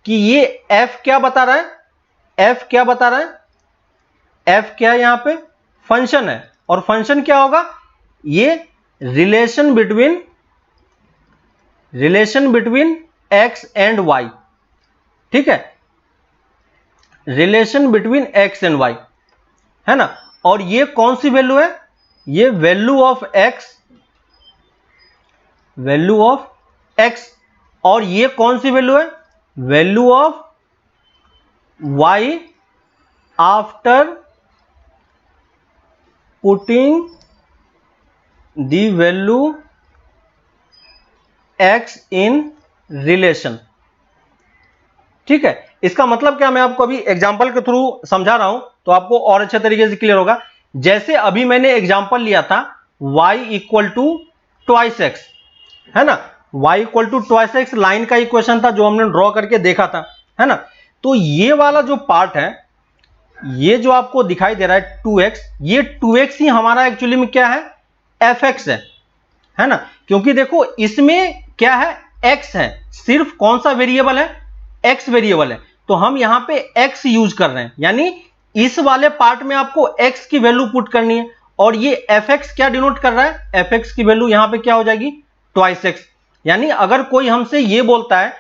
कि ये f क्या बता रहा है, f क्या बता रहा है, f क्या है, यहां पे फंक्शन है, और फंक्शन क्या होगा, ये relation between x and y, ठीक है, relation between x and y, है ना। और ये कौन सी वैल्यू है, ये वैल्यू ऑफ x, और ये कौन सी वैल्यू है, value of y after putting the value x in relation, ठीक है। इसका मतलब क्या, मैं आपको अभी एग्जांपल के थ्रू समझा रहा हूं तो आपको और अच्छे तरीके से क्लियर होगा। जैसे अभी मैंने एग्जांपल लिया था y equal to twice x, है ना, y equal to twice x line का इक्वेशन था जो हमने ड्रॉ करके देखा था, है ना। तो ये वाला जो पार्ट है, ये जो आपको दिखाई दे रहा है 2x, ये 2x ही हमारा एक्चुअली में क्या है, fx है ना। क्योंकि देखो इसमें क्या है, x है, सिर्फ कौन सा वेरिएबल है, x वेरिएबल है, तो हम यहां पे x यूज कर रहे हैं, यानी इस वाले पार्ट में आपको x की वैल्यू पुट करनी है, और ये fx क्या डिनोट कर रहा है, fx की वैल्यू यहां पे क्या हो जाएगी, ट्वाइस x। यानी अगर कोई हमसे ये बोलता है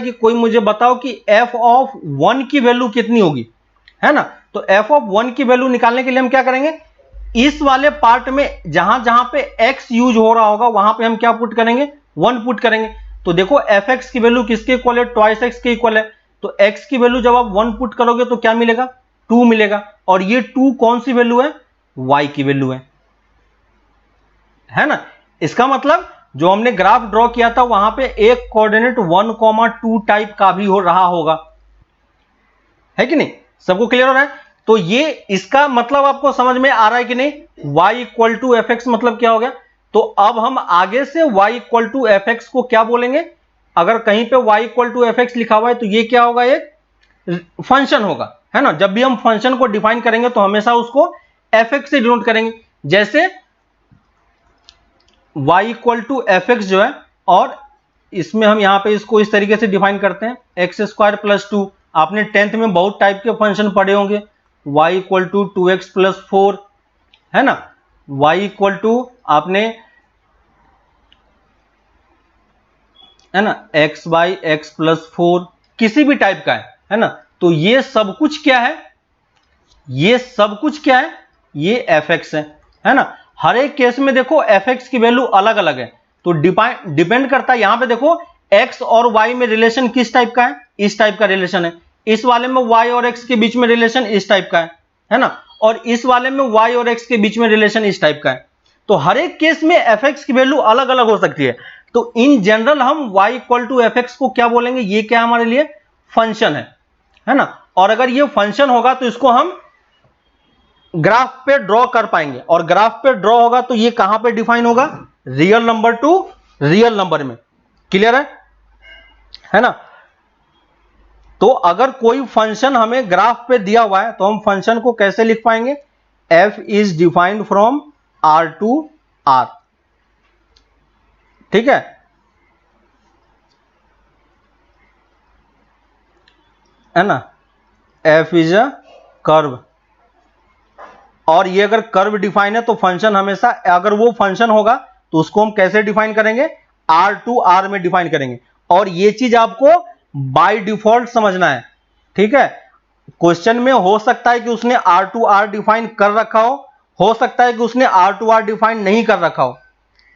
कि कोई मुझे बताओ कि f ऑफ 1 की वैल्यू कितनी होगी, है ना, तो f ऑफ 1 की वैल्यू निकालने के लिए हम क्या करेंगे, इस वाले पार्ट में जहां जहां पे x यूज हो रहा होगा वहां पे हम क्या पुट करेंगे, 1 पुट करेंगे। तो देखो fx की वैल्यू किसके इक्वल है, ट्वाइस x के इक्वल है, तो x की वैल्यू जब आप 1 पुट करोगे तो क्या मिलेगा, 2 मिलेगा, और ये 2 कौन सी वैल्यू है, y की वैल्यू है ना। इसका मतलब जो हमने ग्राफ ड्रॉ किया था वहां पे एक कोऑर्डिनेट 1,2 टाइप का भी हो रहा होगा, है कि नहीं, सबको क्लियर हो रहा है। तो ये इसका मतलब आपको समझ में आ रहा है कि नहीं, y equal to f x मतलब क्या हो गया। तो अब हम आगे से y equal to f x को क्या बोलेंगे, अगर कहीं पे y equal to f x लिखा हुआ है तो ये क्या होगा, ये फंक्शन होगा, है ना। जब भी हम फंक्शन को डिफाइन करेंगे तो हमेशा उसको एफ एक्स से डिनोट करेंगे, जैसे y equal to f x जो है, और इसमें हम यहां पे इसको इस तरीके से डिफाइन करते हैं, एक्स स्क्वायर प्लस 2। आपने 10th में बहुत टाइप के फंक्शन पढ़े होंगे, y equal to 2x plus 4, है ना, y इक्वल टू आपने, है ना, x बाई एक्स प्लस 4, किसी भी टाइप का है ना। तो ये सब कुछ क्या है, ये सब कुछ क्या है, ये fx है ना। हर एक केस में देखो fx की वैल्यू अलग अलग है, तो डिपेंड करता है, यहां पे देखो x और y में रिलेशन किस टाइप का है, इस टाइप का रिलेशन है, इस वाले में y और x के बीच में रिलेशन इस टाइप का है ना, और इस वाले में y और x के बीच में रिलेशन इस टाइप का है। तो हर एक केस में fx की वैल्यू अलग अलग हो सकती है। तो इन जनरल हम y equal to f x को क्या बोलेंगे, ये क्या हमारे लिए फंक्शन है ना। और अगर ये फंक्शन होगा तो इसको हम ग्राफ पे ड्रॉ कर पाएंगे, और ग्राफ पे ड्रॉ होगा तो ये कहां पे डिफाइन होगा, real number two real number में, क्लियर है ना। तो अगर कोई फंक्शन हमें ग्राफ पे दिया हुआ है तो हम फंक्शन को कैसे लिख पाएंगे, f is defined from r to r, ठीक है ना, f इज अ कर्व, और ये अगर कर्व डिफाइन है तो फंक्शन हमेशा, अगर वो फंक्शन होगा तो उसको हम कैसे डिफाइन करेंगे, r टू r में डिफाइन करेंगे। और ये चीज आपको बाय डिफॉल्ट समझना है, ठीक है। क्वेश्चन में हो सकता है कि उसने r टू r डिफाइन कर रखा हो सकता है कि उसने r टू r डिफाइन नहीं कर रखा हो,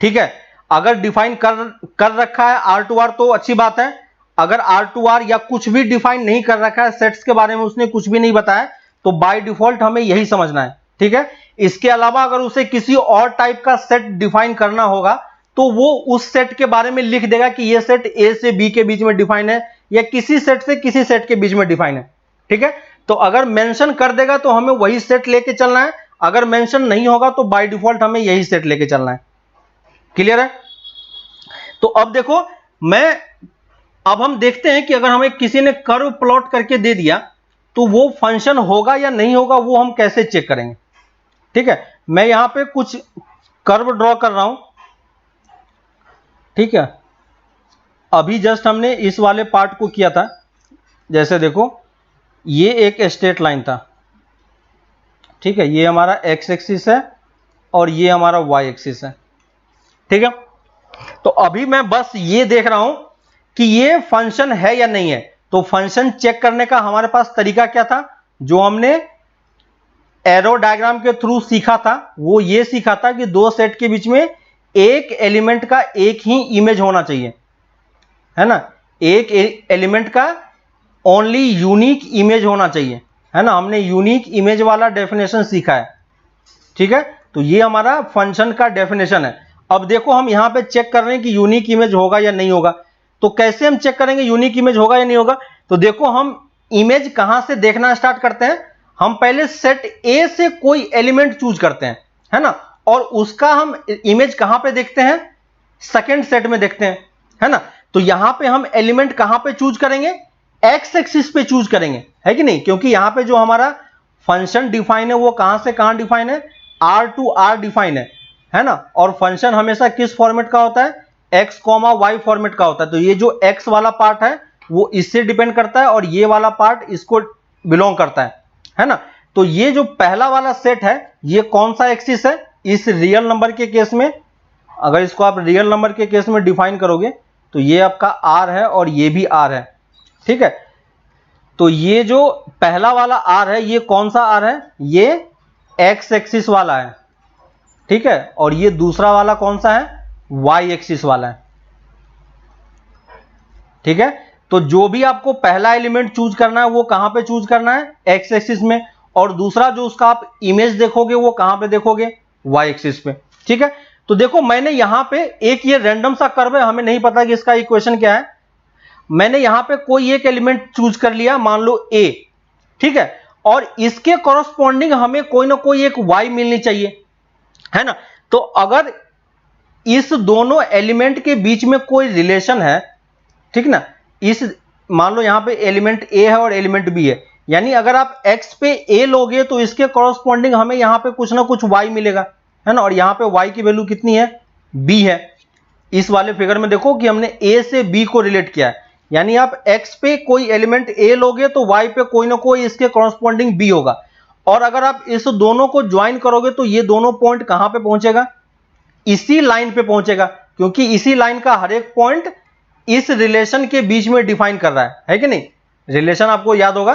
ठीक है। अगर डिफाइन कर रखा है r टू r तो अच्छी बात है, अगर r टू r या कुछ भी डिफाइन नहीं कर रखा है, सेट्स के बारे में उसने कुछ भी नहीं बताया, तो बाय डिफॉल्ट हमें यही समझना है, ठीक है। इसके अलावा अगर उसे किसी और टाइप का सेट डिफाइन करना होगा तो वो उस सेट के बारे में लिख देगा कि ये सेट ए से बी के बीच में डिफाइन है, या किसी सेट से किसी सेट के बीच में डिफाइन है, ठीक है। तो अगर मेंशन कर देगा तो हमें वही सेट लेके चलना है, अगर मेंशन नहीं होगा तो बाय डिफॉल्ट हमें यही सेट लेके चलना है। क्लियर है? तो अब देखो अब हम देखते हैं कि अगर हमें किसी ने कर्व प्लॉट करके दे दिया तो वो फंक्शन होगा या नहीं होगा, वो हम कैसे चेक करेंगे। ठीक है, मैं यहां पे कुछ कर्व ड्रॉ कर रहा हूं। ठीक है, अभी जस्ट हमने इस वाले पार्ट को किया था। जैसे देखो ये एक स्ट्रेट लाइन था। ठीक है, ये हमारा एक्स एक्सिस है और ये हमारा वाई एक्सिस है। ठीक है, तो अभी मैं बस ये देख रहा हूं कि ये फंक्शन है या नहीं है। तो फंक्शन चेक करने का हमारे पास तरीका क्या था, जो हमने एरो डायग्राम के थ्रू सीखा था, वो ये सीखा था कि दो सेट के बीच में एक एलिमेंट का एक ही इमेज होना चाहिए, है ना। एक एलिमेंट का ओनली यूनिक इमेज होना चाहिए, है ना। हमने यूनिक इमेज वाला डेफिनेशन सीखा है। ठीक है, तो ये हमारा फंक्शन का डेफिनेशन है। अब देखो हम यहां पे चेक कर रहे हैं कि यूनिक इमेज होगा या नहीं होगा। तो कैसे हम चेक करेंगे यूनिक इमेज होगा या नहीं होगा। तो देखो हम इमेज कहां से देखना स्टार्ट करते हैं, हम पहले सेट ए से कोई एलिमेंट चूज करते हैं, है ना, और उसका हम इमेज कहां पे देखते हैं, सेकेंड सेट में देखते हैं, है ना। तो यहां पे हम एलिमेंट कहां पे चूज करेंगे, एक्स एक्सिस पे चूज करेंगे, है कि नहीं, क्योंकि यहां पे जो हमारा फंक्शन डिफाइन है वो कहां से कहां डिफाइन है, आर टू आर डिफाइन है ना। और फंक्शन हमेशा किस फॉर्मेट का होता है, एक्स कॉमा वाई फॉर्मेट का होता है। तो ये जो एक्स वाला पार्ट है वो इससे डिपेंड करता है और ये वाला पार्ट इसको बिलोंग करता है ना। तो ये जो पहला वाला सेट है ये कौन सा एक्सिस है, इस रियल नंबर के केस में, अगर इसको आप रियल नंबर के केस में डिफाइन करोगे तो ये आपका आर है और ये भी आर है। ठीक है, तो ये जो पहला वाला आर है ये कौन सा आर है, ये एक्स एक्सिस वाला है। ठीक है, और ये दूसरा वाला कौन सा है, वाई एक्सिस वाला है। ठीक है, तो जो भी आपको पहला एलिमेंट चूज करना है वो कहां पे चूज करना है, एक्स एक्सिस में, और दूसरा जो उसका आप इमेज देखोगे वो कहां पे देखोगे, वाई एक्सिस पे। ठीक है, तो देखो मैंने यहां पे एक ये रैंडम सा कर्व है, हमें नहीं पता कि इसका इक्वेशन क्या है। मैंने यहां पे कोई एक एलिमेंट चूज कर लिया, मान लो ए। ठीक है, और इसके कॉरस्पॉन्डिंग हमें कोई ना कोई एक वाई मिलनी चाहिए, है ना। तो अगर इस दोनों एलिमेंट के बीच में कोई रिलेशन है, ठीक ना, इस मान लो यहां पे एलिमेंट ए है और एलिमेंट बी है, यानी अगर आप x पे a लोगे तो इसके कॉरस्पॉन्डिंग हमें यहां पे कुछ ना कुछ y मिलेगा, है ना। और यहां पे y की वैल्यू कितनी है, b है। इस वाले फिगर में देखो कि हमने a से b को रिलेट किया है, यानी आप x पे कोई एलिमेंट a लोगे तो y पे कोई ना कोई इसके कॉरस्पॉन्डिंग b होगा। और अगर आप इस दोनों को ज्वाइन करोगे तो ये दोनों पॉइंट कहां पे पहुंचेगा, इसी लाइन पे पहुंचेगा, क्योंकि इसी लाइन का हर एक पॉइंट इस रिलेशन के बीच में डिफाइन कर रहा है कि नहीं। रिलेशन आपको याद होगा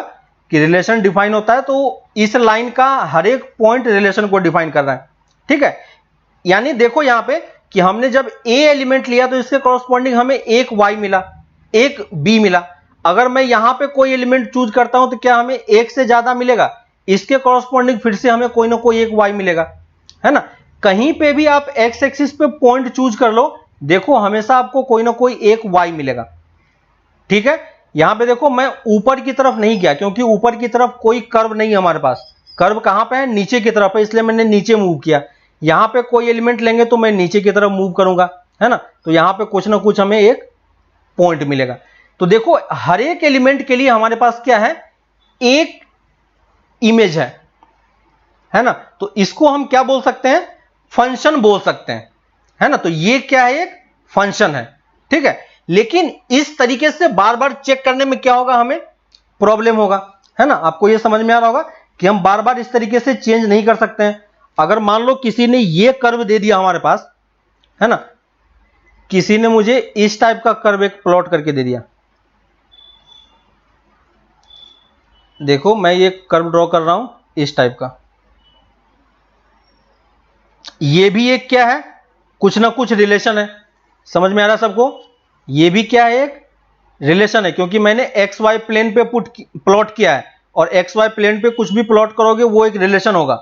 कि रिलेशन डिफाइन होता है तो इस लाइन का हर एक पॉइंट रिलेशन को डिफाइन कर रहा है। ठीक है, यानी देखो यहां पे कि हमने जब ए एलिमेंट लिया तो इसके कॉरस्पॉन्डिंग हमें एक वाई मिला, एक बी मिला। अगर मैं यहां पे कोई एलिमेंट चूज करता हूं तो क्या हमें एक से ज्यादा मिलेगा, इसके कॉरस्पॉन्डिंग फिर से हमें कोई ना कोई एक वाई मिलेगा, है ना। कहीं पे भी आप एक्स एक्सिस पे पॉइंट चूज कर लो, देखो हमेशा आपको कोई ना कोई एक वाई मिलेगा। ठीक है, यहां पे देखो मैं ऊपर की तरफ नहीं गया क्योंकि ऊपर की तरफ कोई कर्व नहीं है हमारे पास। कर्व कहां पे है, नीचे की तरफ है, इसलिए मैंने नीचे मूव किया। यहां पे कोई एलिमेंट लेंगे तो मैं नीचे की तरफ मूव करूंगा, है ना। तो यहां पे कुछ ना कुछ हमें एक पॉइंट मिलेगा। तो देखो हर एक एलिमेंट के लिए हमारे पास क्या है, एक इमेज है ना। तो इसको हम क्या बोल सकते हैं, फंक्शन बोल सकते हैं, है ना। तो ये क्या है, एक फंक्शन है। ठीक है, लेकिन इस तरीके से बार बार चेक करने में क्या होगा, हमें प्रॉब्लम होगा, है ना। आपको ये समझ में आ रहा होगा कि हम बार बार इस तरीके से चेंज नहीं कर सकते हैं। अगर मान लो किसी ने ये कर्व दे दिया हमारे पास, है ना, किसी ने मुझे इस टाइप का कर्व एक प्लॉट करके दे दिया। देखो मैं ये कर्व ड्रॉ कर रहा हूं इस टाइप का, ये भी एक क्या है, कुछ ना कुछ रिलेशन है। समझ में आ रहा है सबको, ये भी क्या है, एक रिलेशन है, क्योंकि मैंने एक्स वाई प्लेन पे प्लॉट किया है, और एक्स वाई प्लेन पे कुछ भी प्लॉट करोगे वो एक रिलेशन होगा,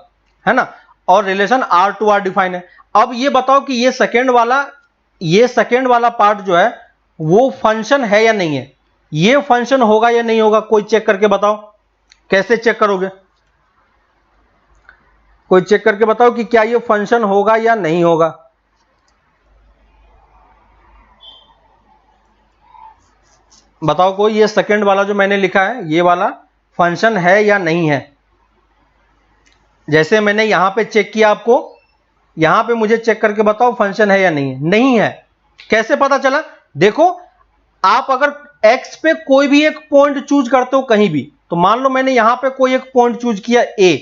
है ना। और relation R to R define है। अब ये बताओ कि ये सेकेंड वाला पार्ट जो है वो फंक्शन है या नहीं है, ये फंक्शन होगा या नहीं होगा, कोई चेक करके बताओ। कैसे चेक करोगे, कोई चेक करके बताओ कि क्या ये फंक्शन होगा या नहीं होगा। बताओ कोई, ये सेकंड वाला जो मैंने लिखा है ये वाला फंक्शन है या नहीं है। जैसे मैंने यहां पे चेक किया, आपको यहां पे मुझे चेक करके बताओ फंक्शन है या नहीं है। नहीं है, कैसे पता चला? देखो, आप अगर x पे कोई भी एक पॉइंट चूज करते हो कहीं भी, तो मान लो मैंने यहां पे कोई एक पॉइंट चूज किया a,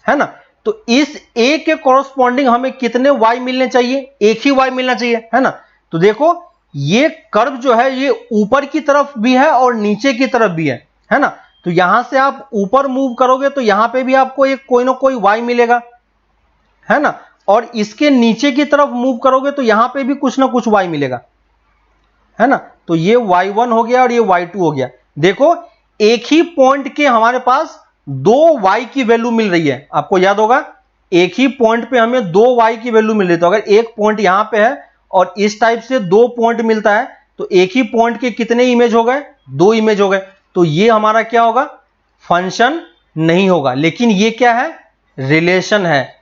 है ना, तो इस a के कॉरस्पॉन्डिंग हमें कितने y मिलने चाहिए? एक ही y मिलना चाहिए, है ना। तो देखो, ये कर्व जो है ये ऊपर की तरफ भी है और नीचे की तरफ भी है ना। तो यहां से आप ऊपर मूव करोगे तो यहां पे भी आपको एक कोई ना कोई y मिलेगा, है ना, और इसके नीचे की तरफ मूव करोगे तो यहां पे भी कुछ ना कुछ y मिलेगा, है ना। तो ये y1 हो गया और ये y2 हो गया। देखो, एक ही पॉइंट के हमारे पास दो y की वैल्यू मिल रही है। आपको याद होगा, एक ही पॉइंट पे हमें दो y की वैल्यू मिल रही है। तो अगर एक पॉइंट यहां पे है और इस टाइप से दो पॉइंट मिलता है, तो एक ही पॉइंट के कितने इमेज हो गए? दो इमेज हो गए। तो ये हमारा क्या होगा? फंक्शन नहीं होगा। लेकिन ये क्या है? रिलेशन है,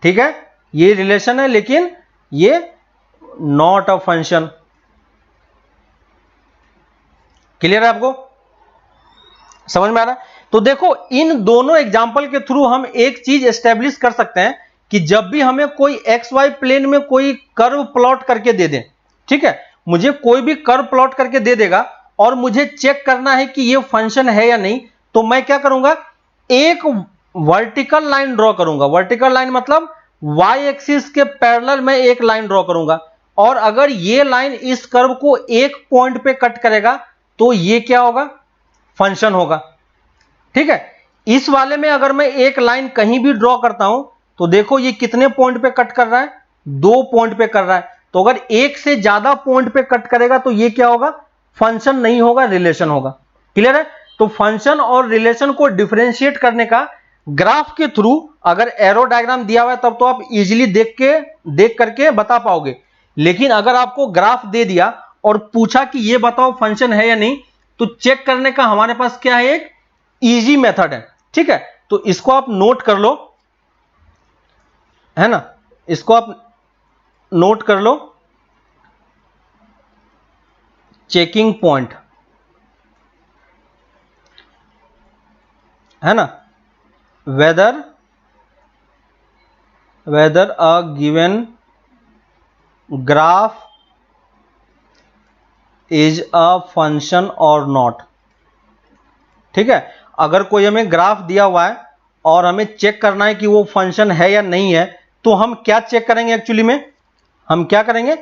ठीक है, ये रिलेशन है, लेकिन ये नॉट अ फंक्शन। क्लियर है आपको? समझ में आ रहा है? तो देखो, इन दोनों एग्जाम्पल के थ्रू हम एक चीज एस्टेब्लिश कर सकते हैं कि जब भी हमें कोई एक्स वाई प्लेन में कोई कर्व प्लॉट करके दे दे, ठीक है, मुझे कोई भी कर्व प्लॉट करके दे देगा और मुझे चेक करना है कि ये फंक्शन है या नहीं, तो मैं क्या करूंगा? एक वर्टिकल लाइन ड्रॉ करूंगा। वर्टिकल लाइन मतलब वाई एक्सिस के पैरेलल में एक लाइन ड्रॉ करूंगा, और अगर ये लाइन इस कर्व को एक पॉइंट पे कट करेगा तो ये क्या होगा? फंक्शन होगा, ठीक है। इस वाले में अगर मैं एक लाइन कहीं भी ड्रॉ करता हूं तो देखो ये कितने पॉइंट पे कट कर रहा है? दो पॉइंट पे कर रहा है। तो अगर एक से ज्यादा पॉइंट पे कट करेगा तो ये क्या होगा? फंक्शन नहीं होगा, रिलेशन होगा। क्लियर है? तो फंक्शन और रिलेशन को डिफरेंशिएट करने का ग्राफ के थ्रू, अगर एरो डायग्राम दिया हुआ है तब तो आप इजीली देख करके बता पाओगे। लेकिन अगर आपको ग्राफ दे दिया और पूछा कि ये बताओ फंक्शन है या नहीं, तो चेक करने का हमारे पास क्या है? एक इजी मेथड है, ठीक है। तो इसको आप नोट कर लो, है ना, इसको आप नोट कर लो। चेकिंग पॉइंट, है ना, whether a given graph is a function or not, ठीक है। अगर कोई हमें ग्राफ दिया हुआ है और हमें चेक करना है कि वो फंक्शन है या नहीं है, तो हम क्या चेक करेंगे? एक्चुअली में हम क्या करेंगे,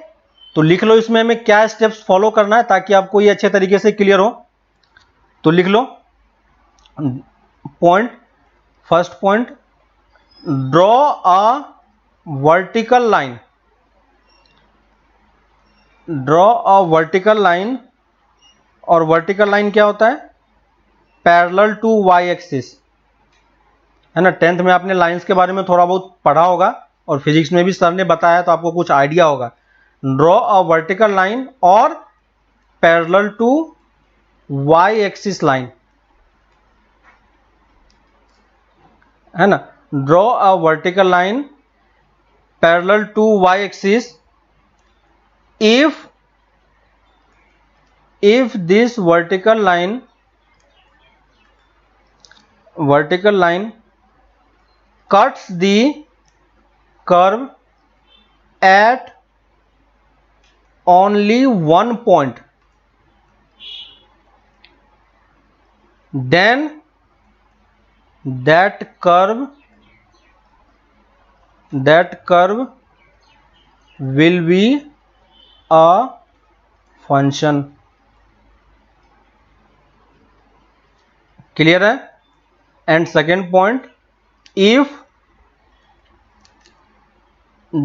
तो लिख लो इसमें हमें क्या स्टेप्स फॉलो करना है ताकि आपको ये अच्छे तरीके से क्लियर हो। तो लिख लो point, first point, draw a vertical line, draw a vertical line. और वर्टिकल लाइन क्या होता है? पैरेलल टू वाई एक्सिस, है ना। 10th में आपने लाइंस के बारे में थोड़ा बहुत पढ़ा होगा और फिजिक्स में भी सर ने बताया, तो आपको कुछ आइडिया होगा। ड्रॉ अ वर्टिकल लाइन और parallel to y axis line, है ना। Draw a vertical line parallel to y axis if this vertical line cuts the curve at only one point, then that curve will be a function। Clear है? And second point, if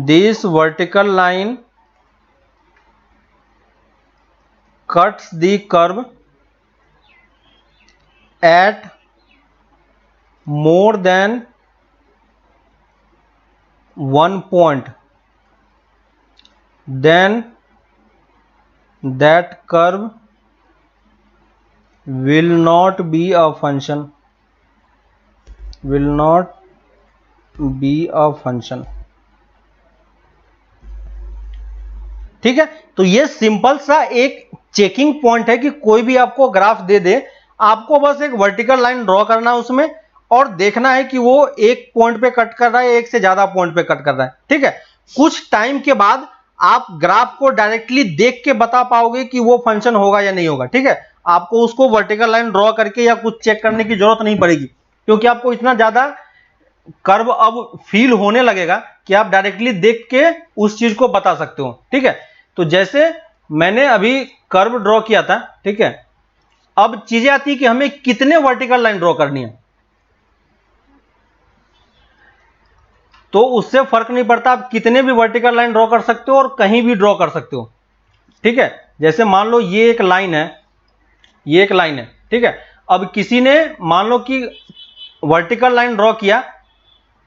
this vertical line cuts the curve at more than one point, then that curve will not be a function, will not be a function. ठीक है, तो ये simple सा एक checking point है कि कोई भी आपको ग्राफ दे दे, आपको बस एक वर्टिकल लाइन ड्रॉ करना है उसमें और देखना है कि वो एक पॉइंट पे कट कर रहा है, एक से ज्यादा पॉइंट पे कट कर रहा है। ठीक है, कुछ टाइम के बाद आप ग्राफ को डायरेक्टली देख के बता पाओगे कि वो फंक्शन होगा या नहीं होगा। ठीक है, आपको उसको वर्टिकल लाइन ड्रॉ करके या कुछ चेक करने की जरूरत नहीं पड़ेगी, क्योंकि आपको इतना ज्यादा कर्व अब फील होने लगेगा कि आप डायरेक्टली देख के उस चीज को बता सकते हो। ठीक है, तो जैसे मैंने अभी कर्व ड्रॉ किया था, ठीक है, अब चीजें आती है कि हमें कितने वर्टिकल लाइन ड्रॉ करनी है, तो उससे फर्क नहीं पड़ता, आप कितने भी वर्टिकल लाइन ड्रॉ कर सकते हो और कहीं भी ड्रॉ कर सकते हो। ठीक है, जैसे मान लो ये एक लाइन है, ये एक लाइन है। ठीक है, अब किसी ने मान लो कि वर्टिकल लाइन ड्रॉ किया,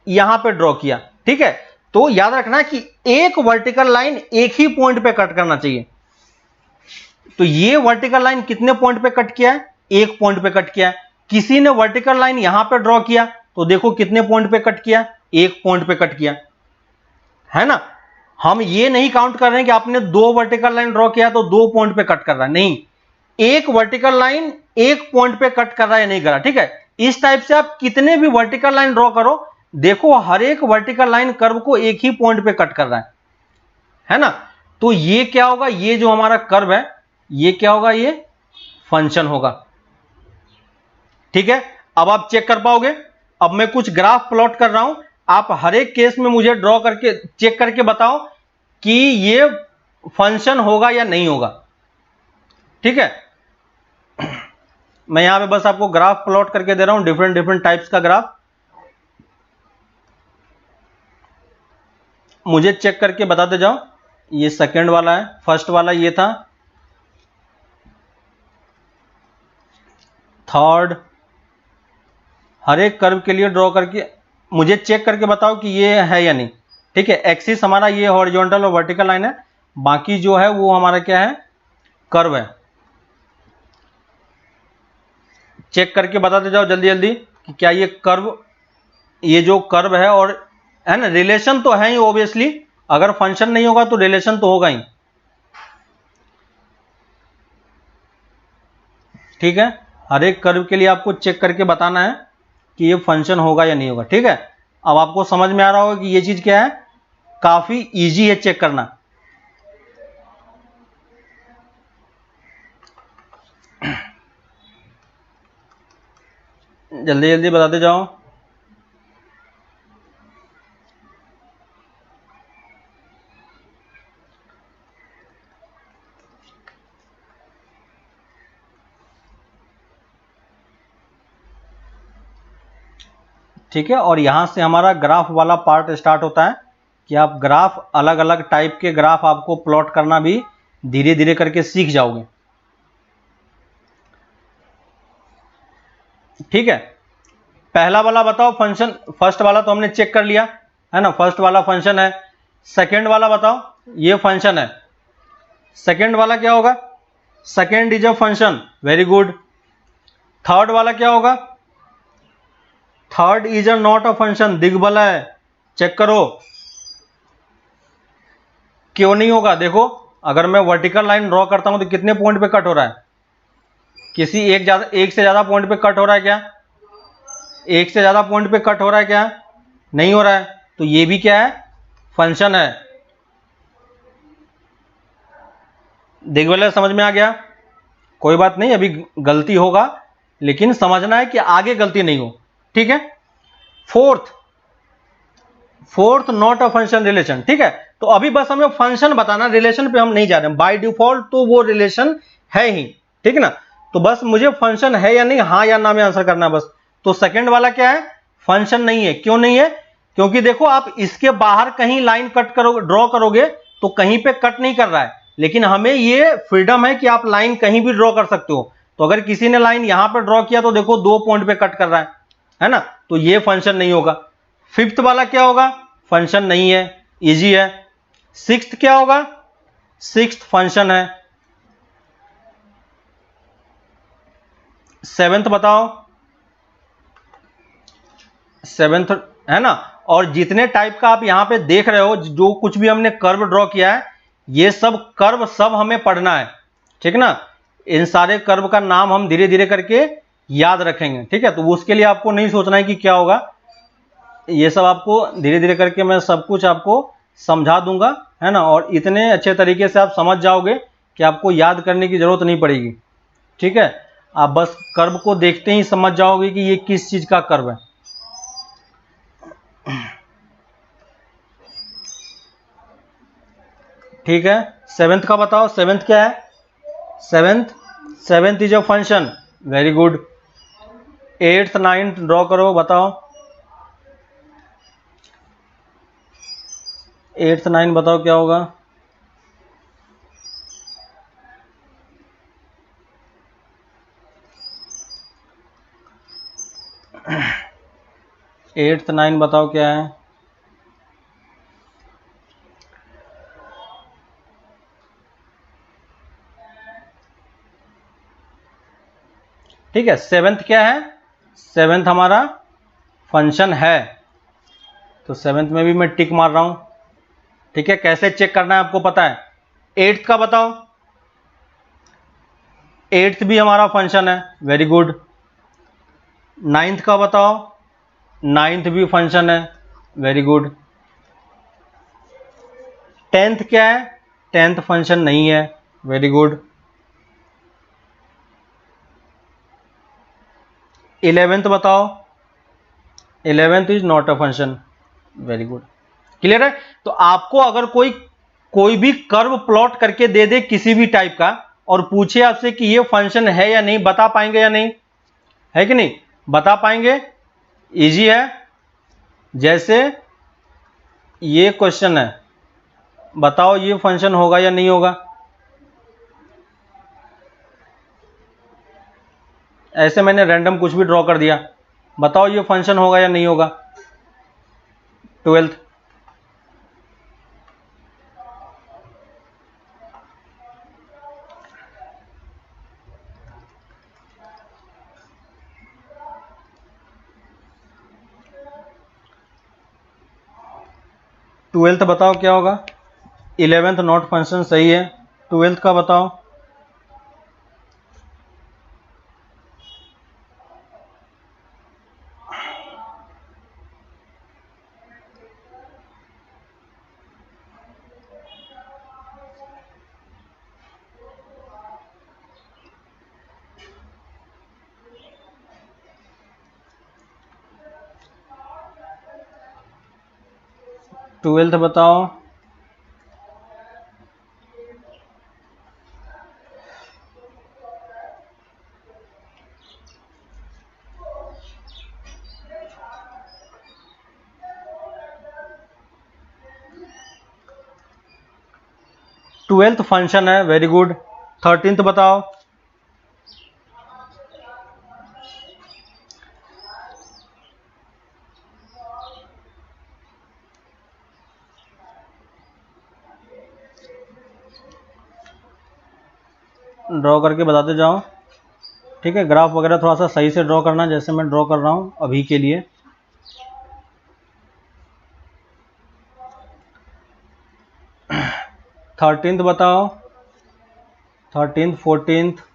यहां पे ड्रॉ किया। ठीक है, तो याद रखना कि एक वर्टिकल लाइन एक ही पॉइंट पे कट करना चाहिए। तो ये वर्टिकल लाइन कितने पॉइंट पे कट किया है? एक पॉइंट पे कट किया है। किसी ने वर्टिकल लाइन यहां पे ड्रॉ किया, तो देखो कितने पॉइंट पे कट किया? एक पॉइंट पे कट किया, है ना। हम ये नहीं काउंट कर रहे हैं कि आपने दो वर्टिकल लाइन ड्रॉ किया तो दो पॉइंट पे कट कर रहा है, नहीं, एक वर्टिकल लाइन एक पॉइंट पे कट कर रहा है या नहीं कर रहा। ठीक है, इस टाइप से आप कितने भी वर्टिकल लाइन ड्रॉ करो, देखो हर एक वर्टिकल लाइन कर्व को एक ही पॉइंट पे कट कर रहा है ना। तो ये क्या होगा? ये जो हमारा कर्व है, ये क्या होगा? ये फंक्शन होगा। ठीक है, अब आप चेक कर पाओगे। अब मैं कुछ ग्राफ प्लॉट कर रहा हूं, आप हर एक केस में मुझे ड्रॉ करके चेक करके बताओ कि ये फंक्शन होगा या नहीं होगा। ठीक है, मैं यहां पे बस आपको ग्राफ प्लॉट करके दे रहा हूं, डिफरेंट डिफरेंट टाइप्स का ग्राफ। मुझे चेक करके बताते जाओ। ये सेकंड वाला है, फर्स्ट वाला ये था, थर्ड, हर एक कर्व के लिए ड्रॉ करके मुझे चेक करके बताओ कि ये है या नहीं। ठीक है, एक्सिस हमारा ये हॉरिजॉन्टल और वर्टिकल लाइन है, बाकी जो है वो हमारा क्या है? कर्व है। चेक करके बताते जाओ जल्दी जल्दी कि क्या ये कर्व, ये जो कर्व है, और है ना, रिलेशन तो है ही ऑब्वियसली, अगर फंक्शन नहीं होगा तो रिलेशन तो होगा ही। ठीक है, हर एक कर्व के लिए आपको चेक करके बताना है कि ये फंक्शन होगा या नहीं होगा। ठीक है, अब आपको समझ में आ रहा होगा कि ये चीज क्या है, काफी इजी है चेक करना। जल्दी जल्दी बताते जाओ। ठीक है, और यहां से हमारा ग्राफ वाला पार्ट स्टार्ट होता है कि आप ग्राफ, अलग अलग टाइप के ग्राफ आपको प्लॉट करना भी धीरे धीरे करके सीख जाओगे। ठीक है, पहला वाला बताओ फंक्शन, फर्स्ट वाला तो हमने चेक कर लिया है ना, फर्स्ट वाला फंक्शन है। सेकंड वाला बताओ, ये फंक्शन है, सेकंड वाला क्या होगा? Second is a function, very good. Third वाला क्या होगा? Third is a not a function, दिग्बला है, चेक करो क्यों नहीं होगा। देखो अगर मैं वर्टिकल लाइन ड्रॉ करता हूं तो कितने पॉइंट पे कट हो रहा है? किसी एक से ज्यादा पॉइंट पे कट हो रहा है क्या? एक से ज्यादा पॉइंट पे कट हो रहा है क्या? नहीं हो रहा है, तो ये भी क्या है? फंक्शन है। दिग्बला समझ में आ गया? कोई बात नहीं, अभी गलती होगा, लेकिन समझना है कि आगे गलती नहीं हो। ठीक है, fourth, fourth not a function relation. ठीक है, तो अभी बस हमें फंक्शन बताना, रिलेशन पे हम नहीं जा रहे हैं, बाय डिफॉल्ट तो वो रिलेशन है ही। ठीक है ना, तो बस मुझे फंक्शन है या नहीं, हाँ या ना में आंसर करना बस। तो सेकंड वाला क्या है? फंक्शन नहीं है। क्यों नहीं है? क्योंकि देखो आप इसके बाहर कहीं लाइन कट करोगे, ड्रॉ करोगे तो कहीं पे कट नहीं कर रहा है, लेकिन हमें ये फ्रीडम है कि आप लाइन कहीं भी ड्रॉ कर सकते हो। तो अगर किसी ने लाइन यहां पर ड्रॉ किया तो देखो दो पॉइंट पे कट कर रहा है ना, तो ये फंक्शन नहीं होगा। फिफ्थ वाला क्या होगा? फंक्शन नहीं है, इजी है। सिक्स्थ क्या होगा? सिक्स्थ फंक्शन है। सेवेंथ बताओ, सेवेंथ है ना, और जितने टाइप का आप यहाँ पे देख रहे हो, जो कुछ भी हमने कर्व ड्रॉ किया है, ये सब कर्व सब हमें पढ़ना है, ठीक ना। इन सारे कर्व का नाम हम धीरे धीरे करके याद रखेंगे, ठीक है। तो उसके लिए आपको नहीं सोचना है कि क्या होगा, ये सब आपको धीरे धीरे करके मैं सब कुछ आपको समझा दूंगा, है ना। और इतने अच्छे तरीके से आप समझ जाओगे कि आपको याद करने की जरूरत नहीं पड़ेगी, ठीक है। आप बस कर्व को देखते ही समझ जाओगे कि ये किस चीज का कर्व है। ठीक है, सेवेंथ का बताओ, सेवेंथ क्या है? Seventh is a function, very good. Eighth ninth draw करो, बताओ। एट्थ नाइन बताओ क्या होगा? एट्थ नाइन बताओ क्या है? ठीक है, सेवेंथ क्या है? सेवेंथ हमारा फंक्शन है, तो सेवेंथ में भी मैं टिक मार रहा हूं, ठीक है। कैसे चेक करना है आपको पता है। एट्थ का बताओ। एट्थ भी हमारा फंक्शन है, वेरी गुड। नाइन्थ का बताओ। नाइन्थ भी फंक्शन है, वेरी गुड। टेंथ क्या है? टेंथ फंक्शन नहीं है, वेरी गुड। 11th बताओ। 11th is not a function, very good. Clear है। तो आपको अगर कोई भी कर्व प्लॉट करके दे दे किसी भी टाइप का और पूछे आपसे कि ये फंक्शन है या नहीं, बता पाएंगे या नहीं? है कि नहीं? बता पाएंगे? इजी है। जैसे ये क्वेश्चन है, बताओ ये फंक्शन होगा या नहीं होगा? ऐसे मैंने रैंडम कुछ भी ड्रॉ कर दिया, बताओ ये फंक्शन होगा या नहीं होगा? 12th। ट्वेल्थ बताओ क्या होगा? 11th नॉट फंक्शन, सही है। 12th का बताओ। ट्वेल्थ बताओ। ट्वेल्थ फंक्शन है, वेरी गुड। 13th बताओ। ड्रॉ करके बताते जाओ, ठीक है। ग्राफ वगैरह थोड़ा सा सही से ड्रॉ करना, जैसे मैं ड्रॉ कर रहा हूं अभी के लिए। थर्टींथ बताओ। 13th 14th।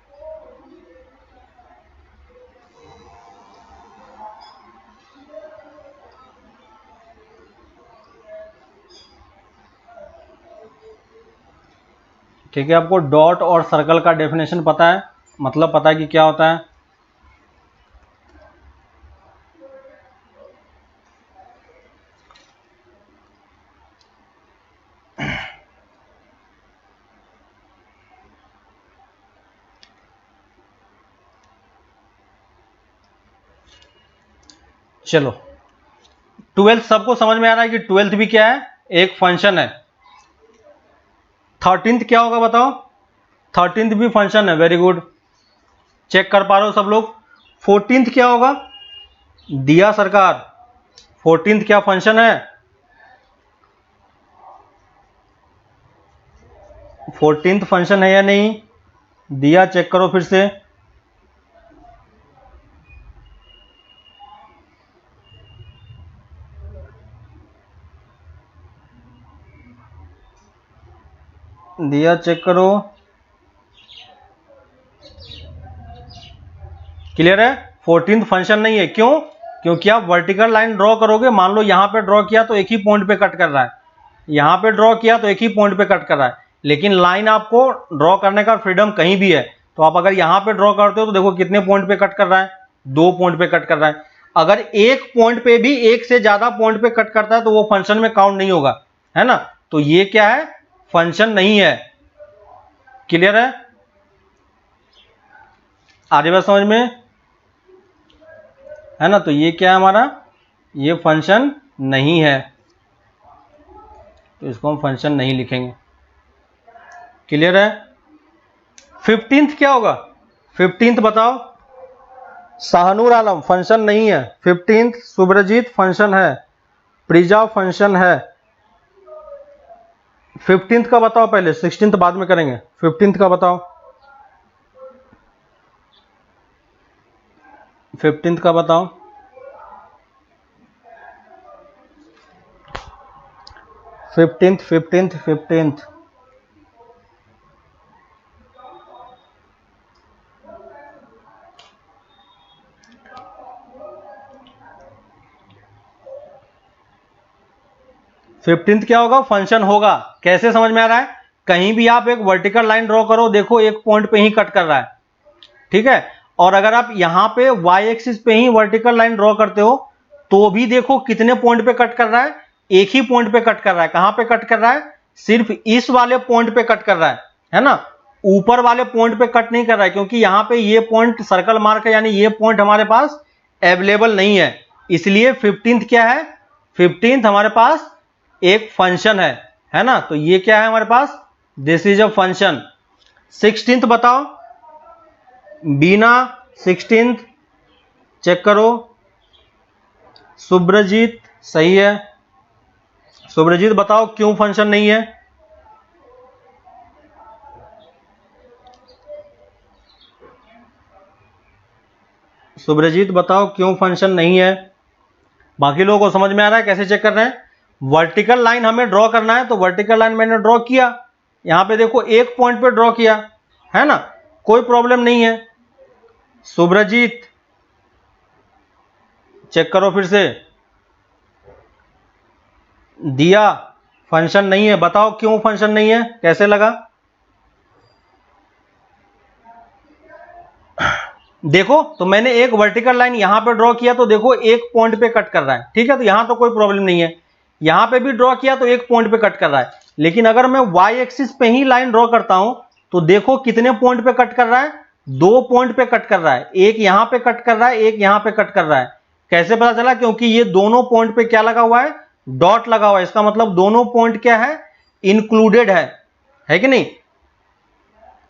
ठीक है, आपको डॉट और सर्कल का डेफिनेशन पता है, मतलब पता है कि क्या होता है? चलो, ट्वेल्थ सबको समझ में आ रहा है कि ट्वेल्थ भी क्या है? एक फंक्शन है। 13th क्या होगा बताओ? 13th भी फंक्शन है, वेरी गुड। चेक कर पा रहे हो सब लोग? 14th क्या होगा? दिया सरकार, 14th क्या फंक्शन है? 14th फंक्शन है या नहीं? दिया चेक करो फिर से। दिया, चेक करो, क्लियर है। 14th फंक्शन नहीं है, क्यों? क्योंकि आप वर्टिकल लाइन ड्रॉ करोगे, मान लो यहां पे ड्रॉ किया तो एक ही पॉइंट पे कट कर रहा है, यहां पे ड्रॉ किया तो एक ही पॉइंट पे कट कर रहा है, लेकिन लाइन आपको ड्रॉ करने का फ्रीडम कहीं भी है। तो आप अगर यहां पे ड्रॉ करते हो तो देखो कितने पॉइंट पे कट कर रहा है, 2 पॉइंट पे कट कर रहा है। अगर एक पॉइंट पे भी एक से ज्यादा पॉइंट पे कट करता है तो वो फंक्शन में काउंट नहीं होगा, है ना। तो ये क्या है? फंक्शन नहीं है, क्लियर है। आ रही बात समझ में, है ना। तो ये क्या है हमारा, ये फंक्शन नहीं है, तो इसको हम फंक्शन नहीं लिखेंगे, क्लियर है। 15th क्या होगा? 15th बताओ। शाहनूर आलम फंक्शन नहीं है। 15th सुब्रजीत फंक्शन है, प्रिजा फंक्शन है। 15th का बताओ पहले, 16th बाद में करेंगे। 15th का बताओ, 15th का बताओ। फिफ्टींथ 15th क्या होगा? फंक्शन होगा। कैसे समझ में आ रहा है? कहीं भी आप एक वर्टिकल लाइन ड्रॉ करो, देखो एक पॉइंट पे ही कट कर रहा है, ठीक है। और अगर आप यहां पे वाई एक्सिस पे ही वर्टिकल लाइन ड्रॉ करते हो तो भी देखो कितने पॉइंट पे कट कर रहा है, एक ही पॉइंट पे कट कर रहा है। कहां पे कट कर रहा है? सिर्फ इस वाले पॉइंट पे कट कर रहा है ना। ऊपर वाले पॉइंट पे कट नहीं कर रहा है, क्योंकि यहां पे ये पॉइंट सर्कल मार्क है, यानी ये पॉइंट हमारे पास अवेलेबल नहीं है। इसलिए 15th क्या है? 15th हमारे पास एक फंक्शन है ना। तो ये क्या है हमारे पास? This is a function. 16th बताओ, बीना 16th चेक करो। सुब्रजीत सही है। सुब्रजीत बताओ क्यों फंक्शन नहीं है? सुब्रजीत बताओ क्यों फंक्शन नहीं है? बाकी लोगों को समझ में आ रहा है कैसे चेक कर रहे हैं? वर्टिकल लाइन हमें ड्रॉ करना है, तो वर्टिकल लाइन मैंने ड्रॉ किया, यहां पे देखो एक पॉइंट पे ड्रॉ किया, है ना, कोई प्रॉब्लम नहीं है। सुब्रजीत चेक करो फिर से। दिया फंक्शन नहीं है, बताओ क्यों फंक्शन नहीं है, कैसे लगा? देखो तो मैंने एक वर्टिकल लाइन यहां पे ड्रॉ किया तो देखो एक पॉइंट पे कट कर रहा है, ठीक है। तो यहां तो कोई प्रॉब्लम नहीं है। यहां पे भी ड्रॉ किया तो एक पॉइंट पे कट कर रहा है, लेकिन अगर मैं वाई एक्सिस पे ही लाइन ड्रॉ करता हूं तो देखो कितने पॉइंट पे कट कर रहा है? 2 पॉइंट पे कट कर रहा है, एक यहां पे कट कर रहा है, एक यहां पे कट कर रहा है। कैसे पता चला? क्योंकि ये दोनों पॉइंट पे क्या लगा हुआ है? डॉट लगा हुआ है। इसका मतलब दोनों पॉइंट क्या है? इंक्लूडेड है कि नहीं?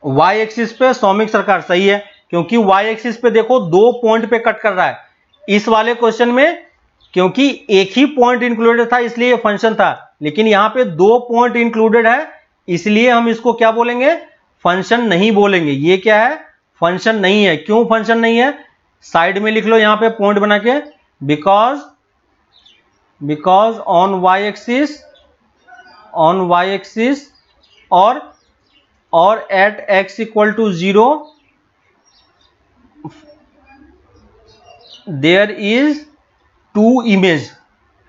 वाई एक्सिस पे सौमिक सरकार सही है, क्योंकि वाई एक्सिस पे देखो 2 पॉइंट पे कट कर रहा है। इस वाले क्वेश्चन में क्योंकि एक ही पॉइंट इंक्लूडेड था इसलिए ये फंक्शन था, लेकिन यहां पे 2 पॉइंट इंक्लूडेड है, इसलिए हम इसको क्या बोलेंगे? फंक्शन नहीं बोलेंगे। ये क्या है? फंक्शन नहीं है। क्यों फंक्शन नहीं है? साइड में लिख लो यहां पे पॉइंट बना के, बिकॉज ऑन वाई एक्सिस और at x equal to 0 there is 2 image,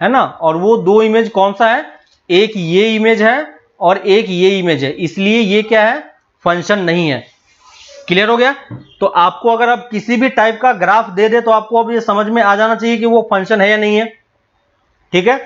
है ना। और वो 2 इमेज कौन सा है? एक ये इमेज है और एक ये इमेज है, इसलिए ये क्या है? फंक्शन नहीं है। क्लियर हो गया? तो आपको अगर आप किसी भी टाइप का ग्राफ दे दे तो आपको अब ये समझ में आ जाना चाहिए कि वो फंक्शन है या नहीं है, ठीक है।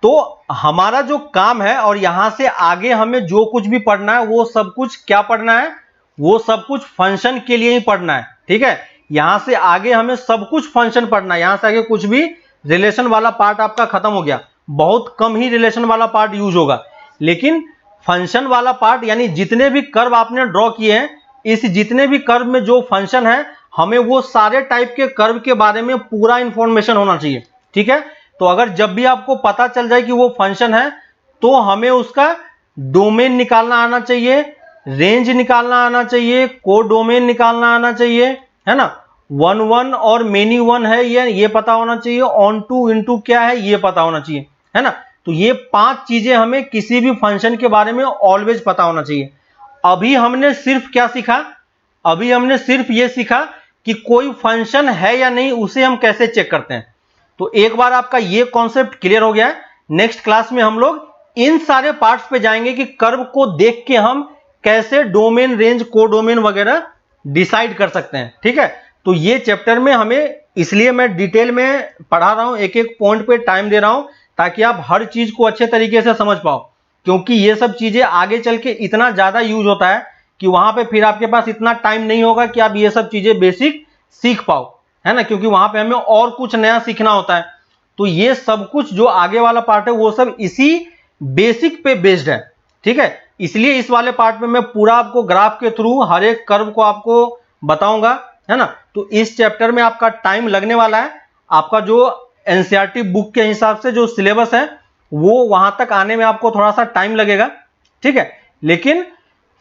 तो हमारा जो काम है और यहां से आगे हमें जो कुछ भी पढ़ना है वो सब कुछ क्या पढ़ना है? वो सब कुछ फंक्शन के लिए ही पढ़ना है, ठीक है। यहां से आगे हमें सब कुछ फंक्शन पढ़ना है। यहां से आगे कुछ भी रिलेशन वाला पार्ट आपका खत्म हो गया, बहुत कम ही रिलेशन वाला पार्ट यूज होगा, लेकिन फंक्शन वाला पार्ट यानी जितने भी कर्व आपने ड्रॉ किए हैं, इस जितने भी कर्व में जो फंक्शन है हमें वो सारे टाइप के कर्व के बारे में पूरा इंफॉर्मेशन होना चाहिए, ठीक है। तो अगर जब भी आपको पता चल जाए कि वो फंक्शन है तो हमें उसका डोमेन निकालना आना चाहिए, रेंज निकालना आना चाहिए, कोडोमेन निकालना आना चाहिए, है ना। 1 1 और मेनी 1 है ये पता होना चाहिए, ऑन टू इनटू क्या है ये पता होना चाहिए, है ना। तो ये 5 चीजें हमें किसी भी फंक्शन के बारे में ऑलवेज पता होना चाहिए। अभी हमने सिर्फ क्या सीखा, अभी हमने सिर्फ ये सीखा कि कोई फंक्शन है या नहीं उसे हम कैसे चेक करते हैं। तो एक बार आपका ये कॉन्सेप्ट क्लियर हो गया है, नेक्स्ट क्लास में हम लोग इन सारे पार्ट्स पे जाएंगे कि कर्व को देख के हम कैसे डोमेन, रेंज, कोडोमेन वगैरह डिसाइड कर सकते हैं। ठीक है, तो ये चैप्टर में हमें, इसलिए मैं डिटेल में पढ़ा रहा हूं, एक एक पॉइंट पे टाइम दे रहा हूं ताकि आप हर चीज को अच्छे तरीके से समझ पाओ, क्योंकि ये सब चीजें आगे चल के इतना ज्यादा यूज होता है कि वहां पे फिर आपके पास इतना टाइम नहीं होगा कि आप ये सब चीजें बेसिक सीख पाओ, है ना, क्योंकि वहां पे हमें और कुछ नया सीखना होता है। तो ये सब कुछ जो आगे वाला पार्ट है वो सब इसी बेसिक पे बेस्ड है। ठीक है, इसलिए इस वाले पार्ट में मैं पूरा आपको ग्राफ के थ्रू हर एक कर्व को आपको बताऊंगा, है ना। तो इस चैप्टर में आपका टाइम लगने वाला है, आपका जो एनसीईआरटी बुक के हिसाब से जो सिलेबस है वो वहां तक आने में आपको थोड़ा सा टाइम लगेगा। ठीक है, लेकिन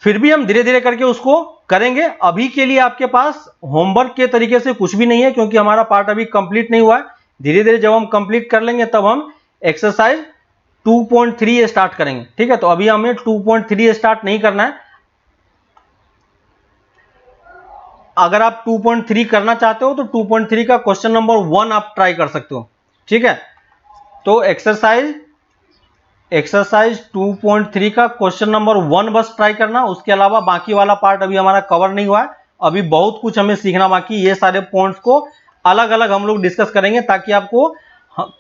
फिर भी हम धीरे धीरे करके उसको करेंगे। अभी के लिए आपके पास होमवर्क के तरीके से कुछ भी नहीं है, क्योंकि हमारा पार्ट अभी कंप्लीट नहीं हुआ है। धीरे धीरे जब हम कंप्लीट कर लेंगे तब हम एक्सरसाइज 2.3 स्टार्ट करेंगे। ठीक है, तो अभी हमें 2.3 स्टार्ट नहीं करना है। अगर आप 2.3 करना चाहते हो तो 2.3 का क्वेश्चन नंबर 1 आप ट्राई कर सकते हो। ठीक है, तो एक्सरसाइज 2.3 का क्वेश्चन नंबर 1 बस ट्राई करना, उसके अलावा बाकी वाला पार्ट अभी हमारा कवर नहीं हुआ है। अभी बहुत कुछ हमें सीखना बाकी, ये सारे पॉइंट्स को अलग अलग हम लोग डिस्कस करेंगे ताकि आपको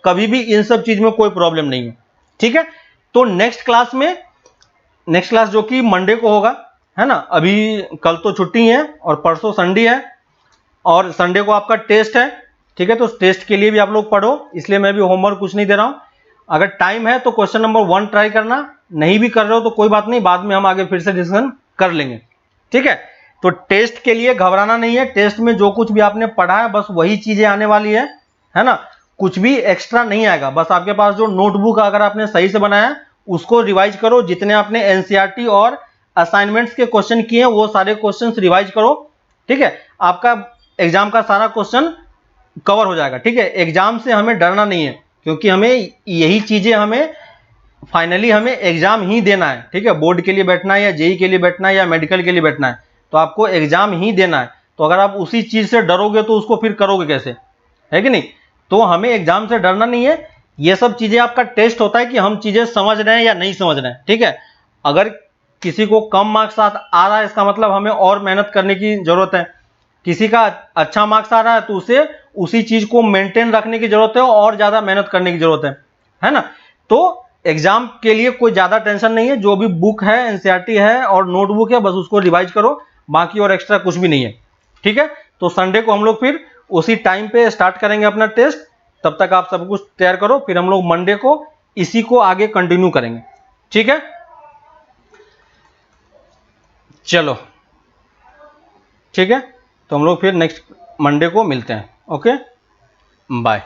कभी भी इन सब चीज में कोई प्रॉब्लम नहीं हो। ठीक है, तो नेक्स्ट क्लास जो कि मंडे को होगा, है ना, अभी कल तो छुट्टी है और परसों संडे है और संडे को आपका टेस्ट है। ठीक है, तो टेस्ट के लिए भी आप लोग पढ़ो, इसलिए मैं भी होमवर्क कुछ नहीं दे रहा हूं। अगर टाइम है तो क्वेश्चन नंबर 1 ट्राई करना, नहीं भी कर रहे हो तो कोई बात नहीं, बाद में हम आगे फिर से डिस्कशन कर लेंगे। ठीक है, तो टेस्ट के लिए घबराना नहीं है, टेस्ट में जो कुछ भी आपने पढ़ा है बस वही चीजें आने वाली है ना, कुछ भी एक्स्ट्रा नहीं आएगा। बस आपके पास जो नोटबुक अगर आपने सही से बनाया उसको रिवाइज करो, जितने आपने एनसीईआरटी और असाइनमेंट्स के क्वेश्चन किए हैं वो सारे क्वेश्चंस रिवाइज करो। ठीक है, आपका एग्जाम का सारा क्वेश्चन कवर हो जाएगा। ठीक है, एग्जाम से हमें डरना नहीं है, क्योंकि हमें यही चीजें, हमें फाइनली हमें एग्जाम ही देना है। ठीक है, बोर्ड के लिए बैठना है या जेई के लिए बैठना है या मेडिकल के लिए बैठना है, तो आपको एग्जाम ही देना है। तो अगर आप उसी चीज से डरोगे तो उसको फिर करोगे कैसे, है कि नहीं। तो हमें एग्जाम से डरना नहीं है, ये सब चीजें आपका टेस्ट होता है कि हम चीजें समझ रहे हैं या नहीं समझ रहे हैं। ठीक है, अगर किसी को कम मार्क्स आ रहा है इसका मतलब हमें और मेहनत करने की जरूरत है, किसी का अच्छा मार्क्स आ रहा है तो उसे उसी चीज को मेंटेन रखने की जरूरत है और ज्यादा मेहनत करने की जरूरत है ना। तो एग्जाम के लिए कोई ज्यादा टेंशन नहीं है, जो भी बुक है, एनसीईआरटी है और नोटबुक है बस उसको रिवाइज करो, बाकी और एक्स्ट्रा कुछ भी नहीं है। ठीक है, तो संडे को हम लोग फिर उसी टाइम पे स्टार्ट करेंगे अपना टेस्ट, तब तक आप सब कुछ तैयार करो, फिर हम लोग मंडे को इसी को आगे कंटिन्यू करेंगे। ठीक है, चलो ठीक है, तो हम लोग फिर नेक्स्ट मंडे को मिलते हैं। Okay, bye.